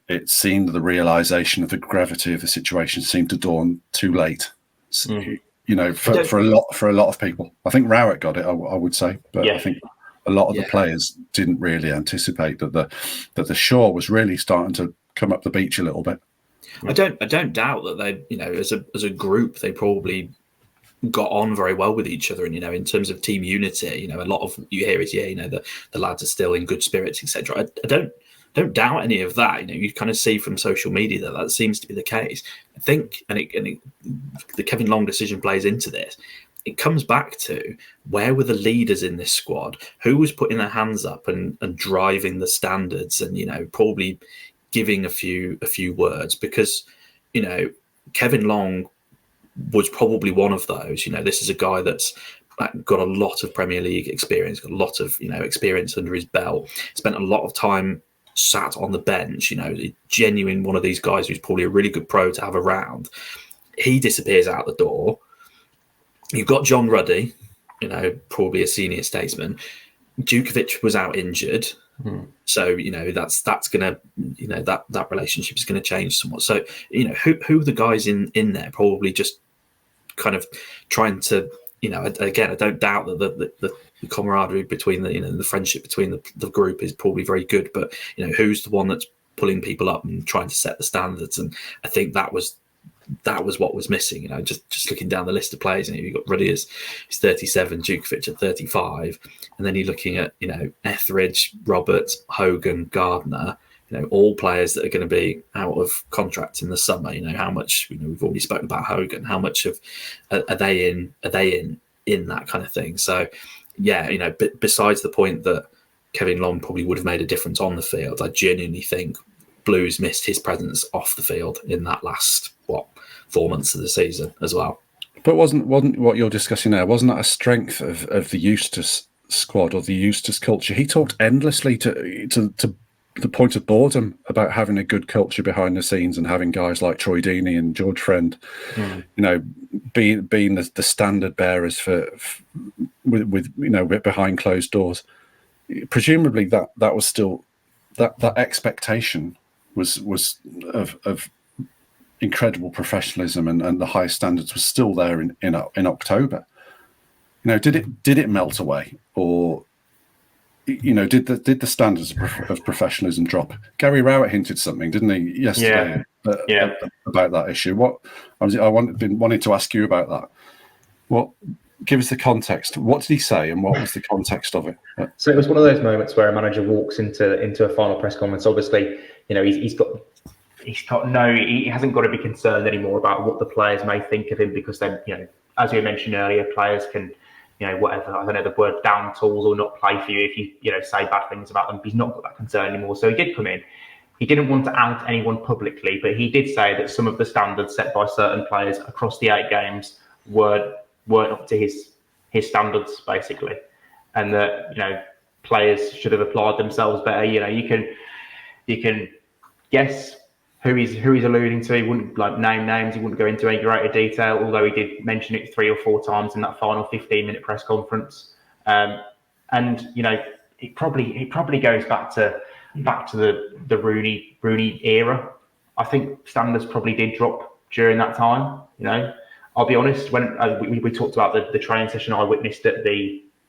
it seemed the realization of the gravity of the situation seemed to dawn too late. For a lot of people. I think Rowett got it, I would say, but I think a lot of the players didn't really anticipate that the shore was really starting come up the beach a little bit. I don't doubt that they, as a group, they probably got on very well with each other, and in terms of team unity, a lot of you hear is the lads are still in good spirits, etc. I don't doubt any of that. You kind of see from social media that seems to be the case. I think, the Kevin Long decision plays into this. It comes back to where were the leaders in this squad? Who was putting their hands up and driving the standards, and probably giving a few words, because Kevin Long was probably one of those. This is a guy that's got a lot of Premier League experience, got a lot of experience under his belt, spent a lot of time sat on the bench, genuine one of these guys who's probably a really good pro to have around. He disappears out the door. You've got John Ruddy, probably a senior statesman. Djukovic was out injured. So, that's going to, that relationship is going to change somewhat. So, who are the guys in there probably just kind of trying to, again, I don't doubt that the camaraderie between the friendship between the group is probably very good, but, who's the one that's pulling people up and trying to set the standards? And I think that was what was missing. Just looking down the list of players, you've got Ruddy is 37, Djukovic at 35, and then you're looking at Etheridge, Roberts, Hogan, Gardner, all players that are going to be out of contract in the summer. How much we've already spoken about Hogan. How much of are they in that kind of thing? So yeah, besides the point that Kevin Long probably would have made a difference on the field, I genuinely think Blues missed his presence off the field in that last 4 months of the season as well. But wasn't what you're discussing there, wasn't that a strength of the Eustace squad or the Eustace culture? He talked endlessly to the point of boredom about having a good culture behind the scenes and having guys like Troy Deeney and George Friend, being the standard bearers with behind closed doors. Presumably that was still that expectation was of incredible professionalism and the highest standards was still there in October. Did it melt away, or did the standards of professionalism drop? Gary Rowett hinted something, didn't he, yesterday? About that issue. Been wanting to ask you about that. Give us the context. What did he say, and what was the context of it? So it was one of those moments where a manager walks into a final press conference. Obviously, he hasn't got to be concerned anymore about what the players may think of him, because then, as we mentioned earlier, players can, whatever, I don't know the word, down tools or not play for you if you, say bad things about them. He's not got that concern anymore. So he did come in. He didn't want to out anyone publicly, but he did say that some of the standards set by certain players across the 8 games weren't up to his standards, basically, and that players should have applied themselves better. You can guess who he's alluding to. He wouldn't name names. He wouldn't go into any greater detail, although he did mention it 3 or 4 times in that final 15-minute press conference. And it probably goes back to the Rooney era. I think standards probably did drop during that time. I'll be honest, when we talked about the training session I witnessed at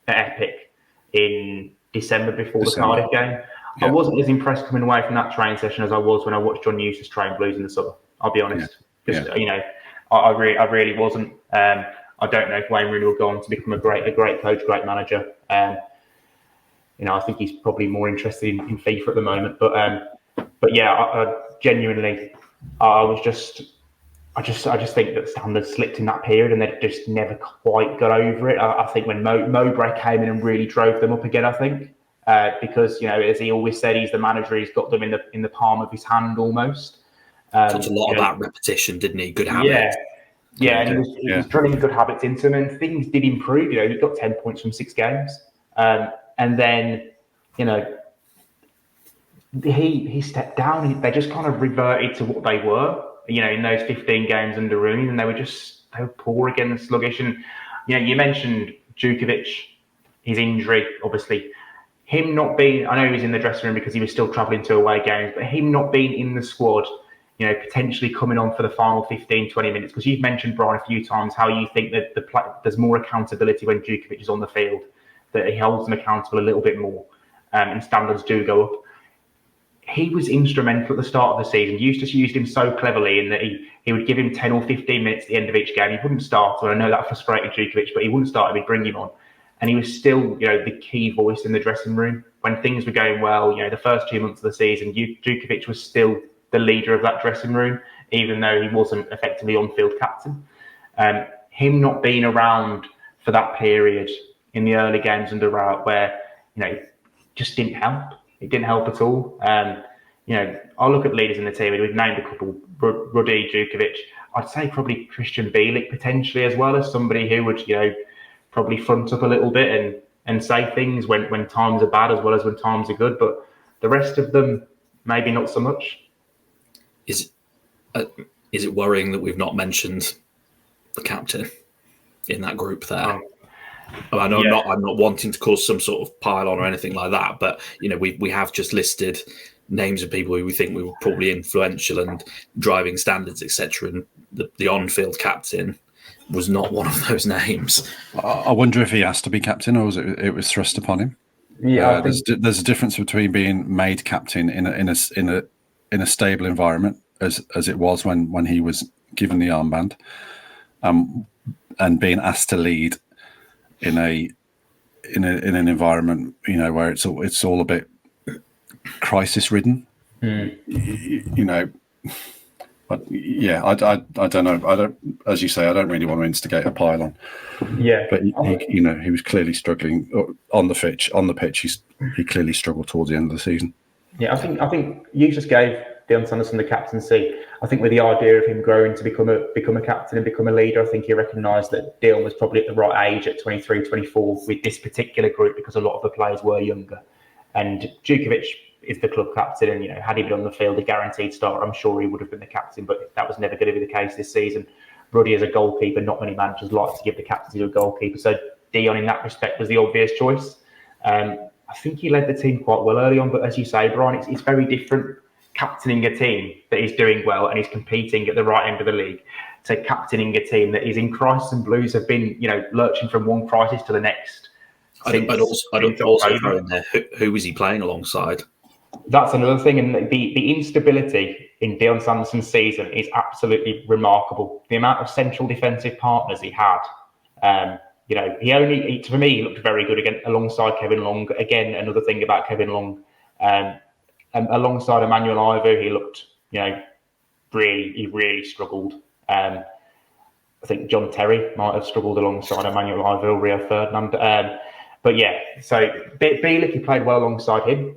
Epic in December before the Cardiff game, I wasn't as impressed coming away from that training session as I was when I watched John Eustace train Blues in the summer. I'll be honest. I really wasn't. I don't know if Wayne Rooney will go on to become a great coach, great manager. I think he's probably more interested in FIFA at the moment. But yeah, I genuinely, I just think that standards slipped in that period, and they just never quite got over it. I think when Mowbray came in and really drove them up again, I think, because as he always said, he's the manager. He's got them in the palm of his hand almost. Talked a lot about repetition, didn't he? Good habits. Yeah, and he was drilling good habits into them, and things did improve. He got 10 points from 6 games, and then he stepped down. They just kind of reverted to what they were. In those 15 games under Rooney, and they were poor again and sluggish. And you mentioned Djukovic, his injury, obviously. Him not being, I know he was in the dressing room because he was still travelling to away games, but him not being in the squad, potentially coming on for the final 15, 20 minutes, because you've mentioned, Brian, a few times how you think that there's more accountability when Djukovic is on the field, that he holds them accountable a little bit more, and standards do go up. he was instrumental at the start of the season. Eustace used him so cleverly in that he would give him 10 or 15 minutes at the end of each game. He wouldn't start, and I know that frustrated Djukovic, but he wouldn't start him, he'd bring him on. And he was still, the key voice in the dressing room. When things were going well, the first 2 months of the season, Djukovic was still the leader of that dressing room, even though he wasn't effectively on-field captain. Him not being around for that period in the early games under Rowett where, just didn't help. It didn't help at all. I'll look at leaders in the team. We've named a couple: Ruddy, Djukovic. I'd say probably Christian Bielik potentially as well, as somebody who would, probably front up a little bit and say things when times are bad as well as when times are good. But the rest of them, maybe not so much. Is it worrying that we've not mentioned the captain in that group there? I'm not wanting to cause some sort of pile-on or anything like that, but we have just listed names of people who we think were probably influential and driving standards, etc. And the on-field captain was not one of those names. I wonder if he has to be captain, or it was thrust upon him. Yeah, there's a difference between being made captain in a stable environment, as it was when he was given the armband, and being asked to lead in an environment, where it's all a bit crisis ridden. But yeah, I don't know. I don't, as you say, I don't really want to instigate a pile-on. Yeah, but he was clearly struggling on the pitch. On the pitch, he clearly struggled towards the end of the season. Yeah, I think you just gave Dion Sanderson the captaincy. I think with the idea of him growing to become a captain and become a leader, I think he recognised that Dion was probably at the right age at 23, 24 with this particular group, because a lot of the players were younger. And Djukovic is the club captain, and had he been on the field a guaranteed starter, I'm sure he would have been the captain, but that was never going to be the case this season. Ruddy as a goalkeeper, not many managers like to give the captaincy to a goalkeeper, so Dion in that respect was the obvious choice. I think he led the team quite well early on, but as you say, Brian, it's very different captaining a team that is doing well and is competing at the right end of the league to captaining a team that is in crisis, and Blues have been, lurching from one crisis to the next. I'd also throw in there, who was he playing alongside? That's another thing, and the instability in Dion Sanderson's season is absolutely remarkable. The amount of central defensive partners he had. For me, he looked very good again alongside Kevin Long. Again, another thing about Kevin Long, alongside Emmanuel Ivu, he looked, he really struggled. I think John Terry might have struggled alongside Emmanuel Ivu, Rio Ferdinand. But yeah, so Bielik, he played well alongside him.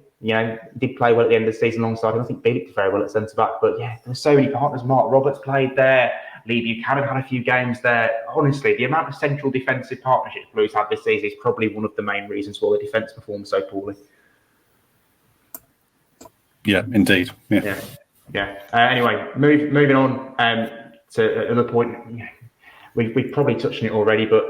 Did play well at the end of the season alongside him. I think Bielik did very well at centre back. But yeah, there were so many partners. Mark Roberts played there. Lee Buchanan had a few games there. Honestly, the amount of central defensive partnerships Blues had this season is probably one of the main reasons why the defence performed so poorly. Yeah, indeed. Yeah. Anyway, moving on to another point. We've probably touched on it already, but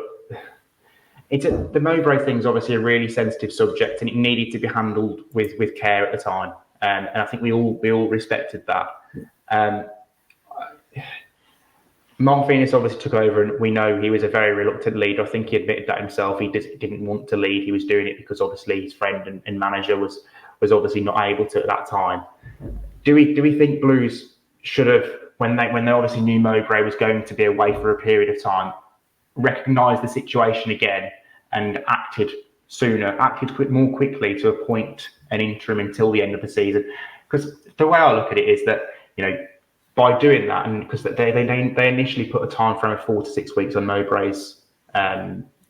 the Mowbray thing is obviously a really sensitive subject, and it needed to be handled with care at the time. And I think we all respected that. Mark Venus obviously took over, and we know he was a very reluctant leader. I think he admitted that himself. He didn't want to lead. He was doing it because obviously his friend and manager was obviously not able to at that time. Do we think Blues should have, when they obviously knew Mowbray was going to be away for a period of time, recognised the situation again and acted more quickly to appoint an interim until the end of the season? Because the way I look at it is that, by doing that, and because they initially put a time frame of 4 to 6 weeks on Mowbray's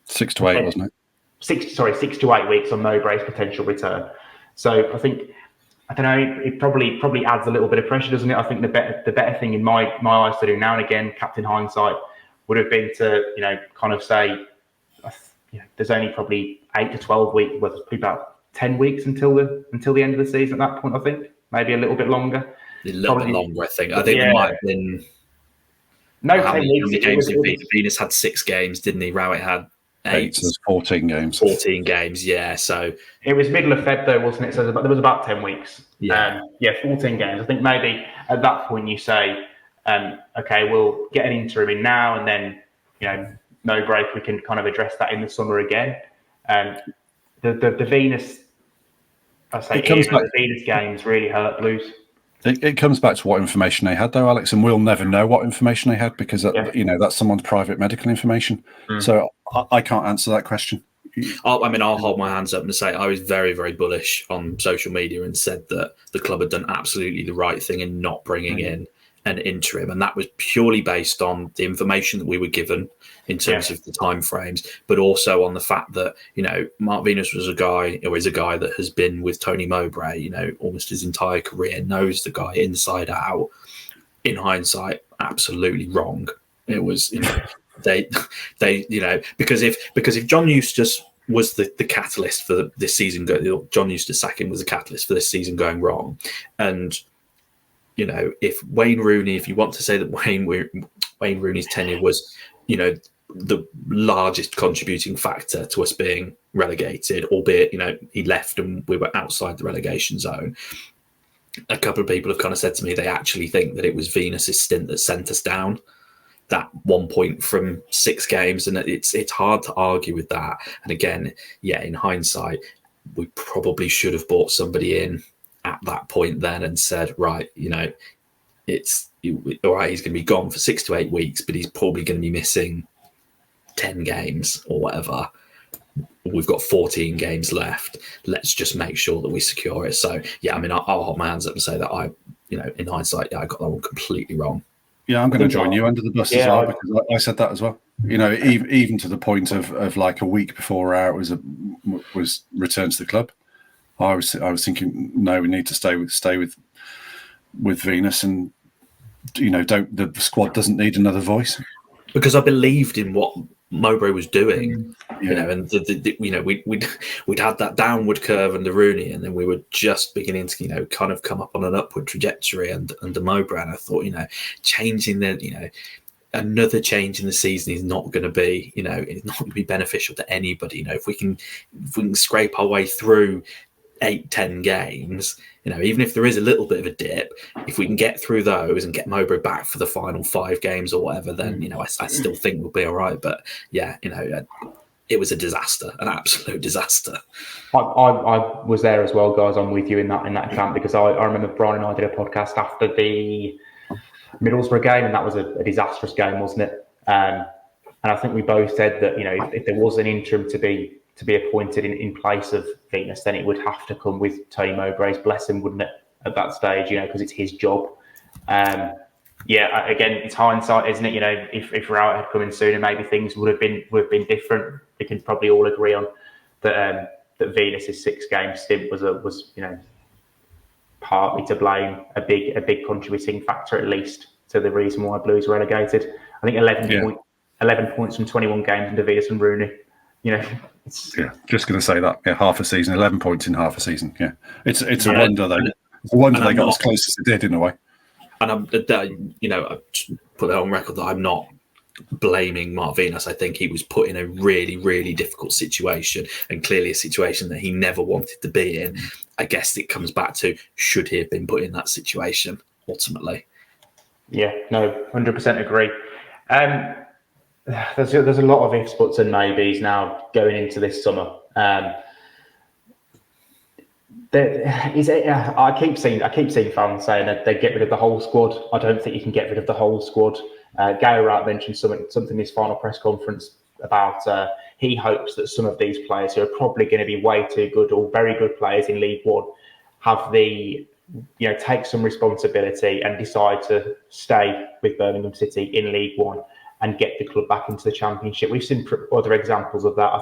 6 to 8, wasn't it? 6 to 8 weeks on Mowbray's potential return. So I think, I don't know, it probably adds a little bit of pressure, doesn't it? I think the better thing in my eyes to do now and again, captain hindsight, would have been to kind of say, there's only probably 8 to 12 weeks, well, it's probably about 10 weeks until the end of the season. At that point, I think maybe a little bit longer. A little bit longer, I think. I think there might have been. No, how 10 many weeks. games Venus had 6 games, didn't he? Rowett had 8. So there's 14 games. 14 games, yeah. So it was middle of Feb though, wasn't it? So there was about 10 weeks. Yeah. 14 games. I think maybe at that point you say, okay, we'll get an interim in now, and then no break. We can kind of address that in the summer again. The Venus I say It comes back. the Venus games really hurt Blues. It comes back to what information they had, though, Alex, and we'll never know what information they had because that's someone's private medical information. So I can't answer that question. I'll hold my hands up and say I was very, very bullish on social media and said that the club had done absolutely the right thing in not bringing in an interim, and that was purely based on the information that we were given in terms of the timeframes, but also on the fact that Mark Venus is a guy that has been with Tony Mowbray, almost his entire career, knows the guy inside out. In hindsight, absolutely wrong. It was they because if John Eustace was the catalyst for this season, John Eustace sacking was the catalyst for this season going wrong, and if Wayne Rooney, if you want to say that Wayne Rooney's tenure was, the largest contributing factor to us being relegated, albeit, he left and we were outside the relegation zone. A couple of people have kind of said to me they actually think that it was Venus's stint that sent us down, that 1 point from 6 games, and it's hard to argue with that. And again, in hindsight, we probably should have brought somebody in at that point then and said, right, it's all right, he's going to be gone for 6 to 8 weeks, but he's probably going to be missing 10 games or whatever. We've got 14 games left. Let's just make sure that we secure it. So, I'll hold my hands up and say that in hindsight, I got that one completely wrong. Yeah, I'm going to join you under the bus as well, because I said that as well. Even to the point of like a week before Rowett was returned to the club. I was thinking, no, we need to stay with Venus, and the squad doesn't need another voice, because I believed in what Mowbray was doing, and we'd had that downward curve under Rooney, and then we were just beginning to kind of come up on an upward trajectory under Mowbray, and I thought changing another change in the season is not going to be it's not going to be beneficial to anybody. If we can scrape our way through 8-10 games, even if there is a little bit of a dip, if we can get through those and get Mowbray back for the final 5 games or whatever, then I still think we'll be all right. But it was a disaster, an absolute disaster. I was there as well, guys. I'm with you in that camp, because I remember Brian and I did a podcast after the Middlesbrough game, and that was a disastrous game, wasn't it? And I think we both said that if there was an interim to be appointed in place of Venus, then it would have to come with Tony Mowbray's blessing, wouldn't it, at that stage, because it's his job. Again, it's hindsight, isn't it? If Rowett had come in sooner, maybe things would have been different. We can probably all agree on that Venus's 6-game stint was partly to blame, a big contributing factor at least to the reason why Blues were relegated. I think 11 points from 21 games under Venus and Rooney. Just going to say that. Half a season, 11 points in half a season. Yeah, it's a wonder though. It's a wonder they got as close as they did in a way. And I put it on record that I'm not blaming Mark Venus. I think he was put in a really, really difficult situation, and clearly a situation that he never wanted to be in. I guess it comes back to, should he have been put in that situation ultimately? Yeah, no, 100% agree. There's a lot of ifs, buts, and maybes now going into this summer. I keep seeing fans saying that they get rid of the whole squad. I don't think you can get rid of the whole squad. Gary Wright mentioned something in his final press conference about he hopes that some of these players who are probably going to be way too good or very good players in League One have take some responsibility and decide to stay with Birmingham City in League One and get the club back into the Championship. We've seen other examples of that.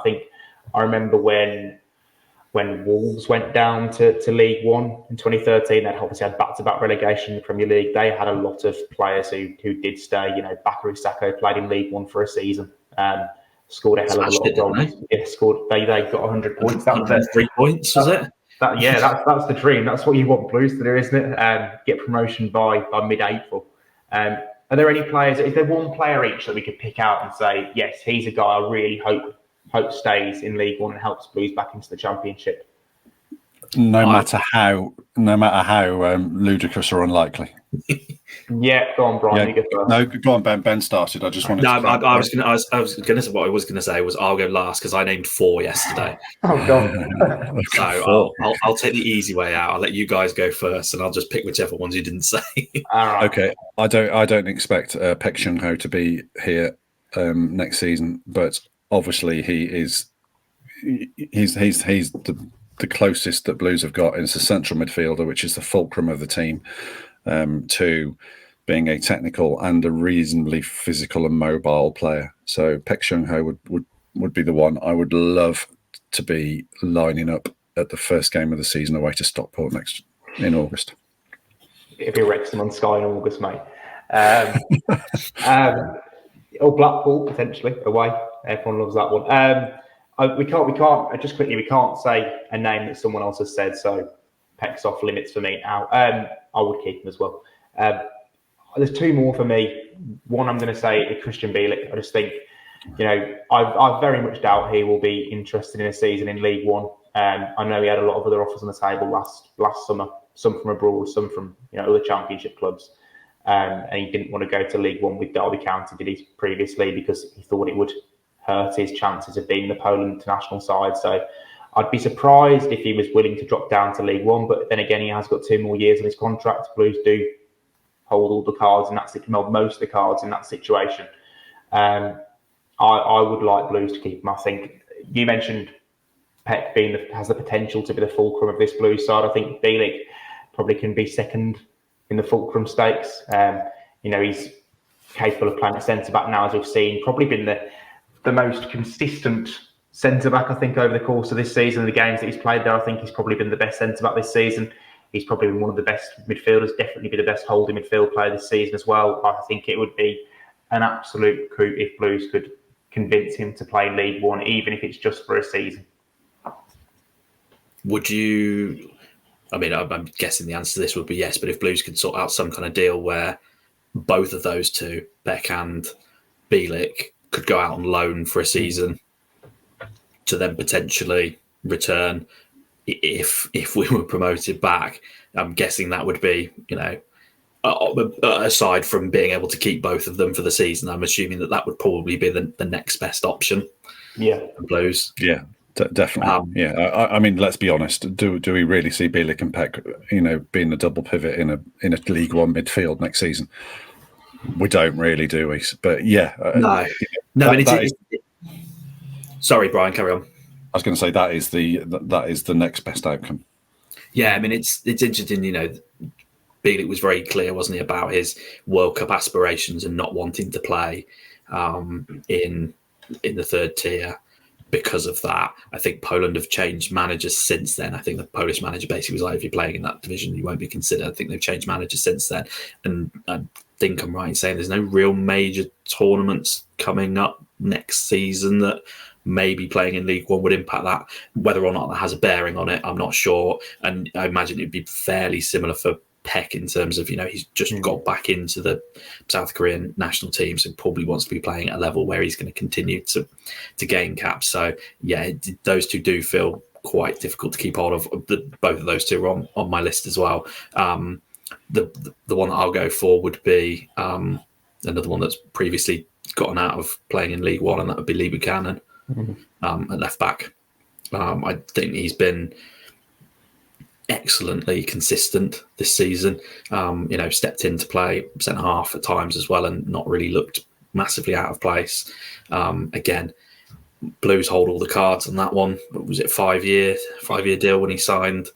I remember when Wolves went down to League One in 2013, they obviously had back-to-back relegation in the Premier League. They had a lot of players who did stay. Bakary Sacco played in League One for a season, scored a hell of a lot of goals. Yeah, They got 100 points. That was 3 points, was it? That's the dream. That's what you want Blues to do, isn't it? Get promotion by mid-April. Are there any players? Is there one player each that we could pick out and say, yes, he's a guy I really hope stays in League One and helps Blues back into the Championship? No matter how ludicrous or unlikely. Yeah, go on, Brian. Yeah. You go first. No, go on, Ben. Ben started. I just wanted No, to. I was going to. What I was going to say was I'll go last because I named 4 yesterday. Oh God. So I'll take the easy way out. I'll let you guys go first, and I'll just pick whichever ones you didn't say. All right. Okay, I don't expect Pek Chung Ho to be here next season, but obviously he's the closest that Blues have got. It's a central midfielder, which is the fulcrum of the team, to being a technical and a reasonably physical and mobile player. So Pek Chung Ho would be the one I would love to be lining up at the first game of the season away to Stockport in August. It'll be Wrexham on Sky in August, mate. Or Blackpool potentially away. Everyone loves that one. We can't. Just quickly, we can't say a name that someone else has said. So Peck's off limits for me now. I would keep him as well. There's 2 more for me. One, I'm going to say is Christian Bielik. I just think, I very much doubt he will be interested in a season in League One. I know he had a lot of other offers on the table last summer, some from abroad, some from other Championship clubs, and he didn't want to go to League One with Derby County, did he, previously, because he thought it would hurt his chances of being in the Poland international side. So I'd be surprised if he was willing to drop down to League One, but then again, he has got 2 more years on his contract. Blues do hold all the cards in that situation, most of the cards in that situation. I would like Blues to keep him. I think you mentioned Peck has the potential to be the fulcrum of this Blues side. I think Bielik probably can be second in the fulcrum stakes. He's capable of playing at centre back now, as we've seen. Probably been the most consistent centre back, I think, over the course of this season. The games that he's played there, I think he's probably been the best centre back this season. He's probably been one of the best midfielders, definitely be the best holding midfield player this season as well. I think it would be an absolute coup if Blues could convince him to play League One, even if it's just for a season. Would you? I mean, I'm guessing the answer to this would be yes, but if Blues could sort out some kind of deal where both of those two, Beck and Bielik, could go out on loan for a season to then potentially return if we were promoted back, I'm guessing that would be, aside from being able to keep both of them for the season, I'm assuming that would probably be the next best option. Yeah, for Blues. Yeah, definitely. I mean, let's be honest. Do we really see Bielik and Peck, being a double pivot in a League One midfield next season? We don't really, do we? But yeah, sorry, Brian, carry on. I was going to say that is the next best outcome. Yeah, I mean, it's interesting. Bielik was very clear, wasn't he, about his World Cup aspirations and not wanting to play in the third tier because of that. I think Poland have changed managers since then. I think the Polish manager basically was like, if you're playing in that division, you won't be considered. I think they've changed managers since then. And I think I'm right in saying there's no real major tournaments coming up next season that maybe playing in League One would impact that. Whether or not that has a bearing on it, I'm not sure. And I imagine it'd be fairly similar for Peck in terms of, he's just got back into the South Korean national team, so probably wants to be playing at a level where he's going to continue to gain caps. So yeah, those two do feel quite difficult to keep hold of. Both of those two are on my list as well. The one that I'll go for would be another one that's previously gotten out of playing in League One, and that would be Lee Buchanan at left back. I think he's been excellently consistent this season. Stepped in to play centre half at times as well, and not really looked massively out of place. Again, Blues hold all the cards on that one. Was it 5-year deal when he signed?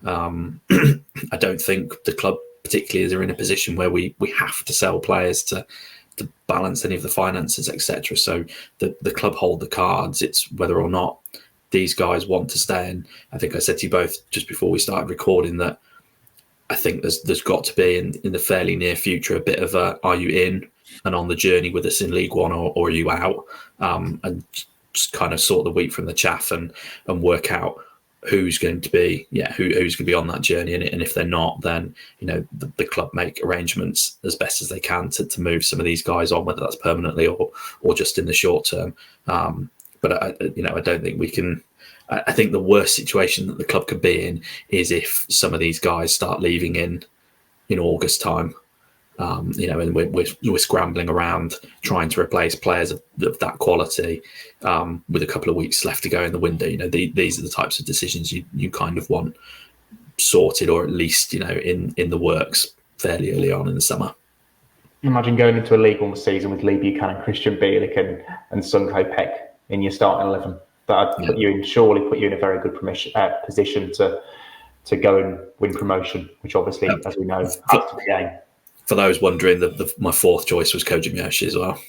I don't think the club particularly are in a position where we have to sell players to balance any of the finances, etc. So the club hold the cards. It's whether or not these guys want to stay. And I think I said to you both just before we started recording that I think there's got to be in the fairly near future a bit of a, are you in and on the journey with us in League One, or are you out? And just kind of sort the wheat from the chaff and work out who's going to be who's going to be on that journey. And if they're not, then the club make arrangements as best as they can to move some of these guys on, whether that's permanently or just in the short term. But I don't think we can I think the worst situation that the club could be in is if some of these guys start leaving in August time. And we're scrambling around trying to replace players of that quality with a couple of weeks left to go in the window. These are the types of decisions you kind of want sorted, or at least in the works fairly early on in the summer. Imagine going into a League One season with Lee Buchanan, Christian Bielik, and Sung Ho Peck in your starting 11. That'd surely put you in a very good position to go and win promotion, which obviously, as we know, has to be the aim. For those wondering, my fourth choice was Koji Miyoshi as well.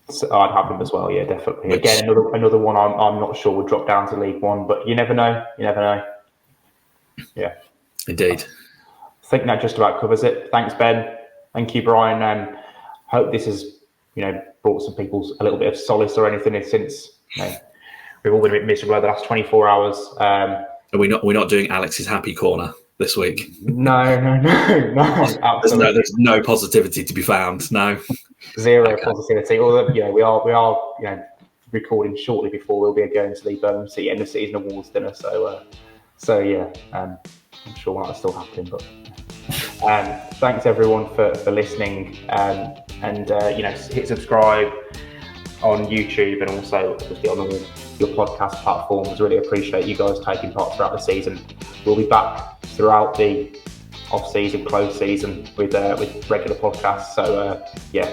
So I'd have him as well, yeah, definitely. Again, another one I'm not sure would drop down to League One, but you never know. Yeah. Indeed. I think that just about covers it. Thanks, Ben. Thank you, Brian. Hope this has, brought some people a little bit of solace or anything, since we've all been a bit miserable over the last 24 hours. Are we not doing Alex's happy corner this week? No. Absolutely. There's no positivity to be found. No, zero positivity. Although we are recording shortly before we'll be going to the Birmingham City end of season awards dinner. So yeah, I'm sure that's still happening. But thanks everyone for listening, and hit subscribe on YouTube and also obviously on all your podcast platforms. Really appreciate you guys taking part throughout the season. We'll be back throughout the off-season, close season with regular podcasts. So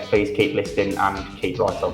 please keep listening and keep right on.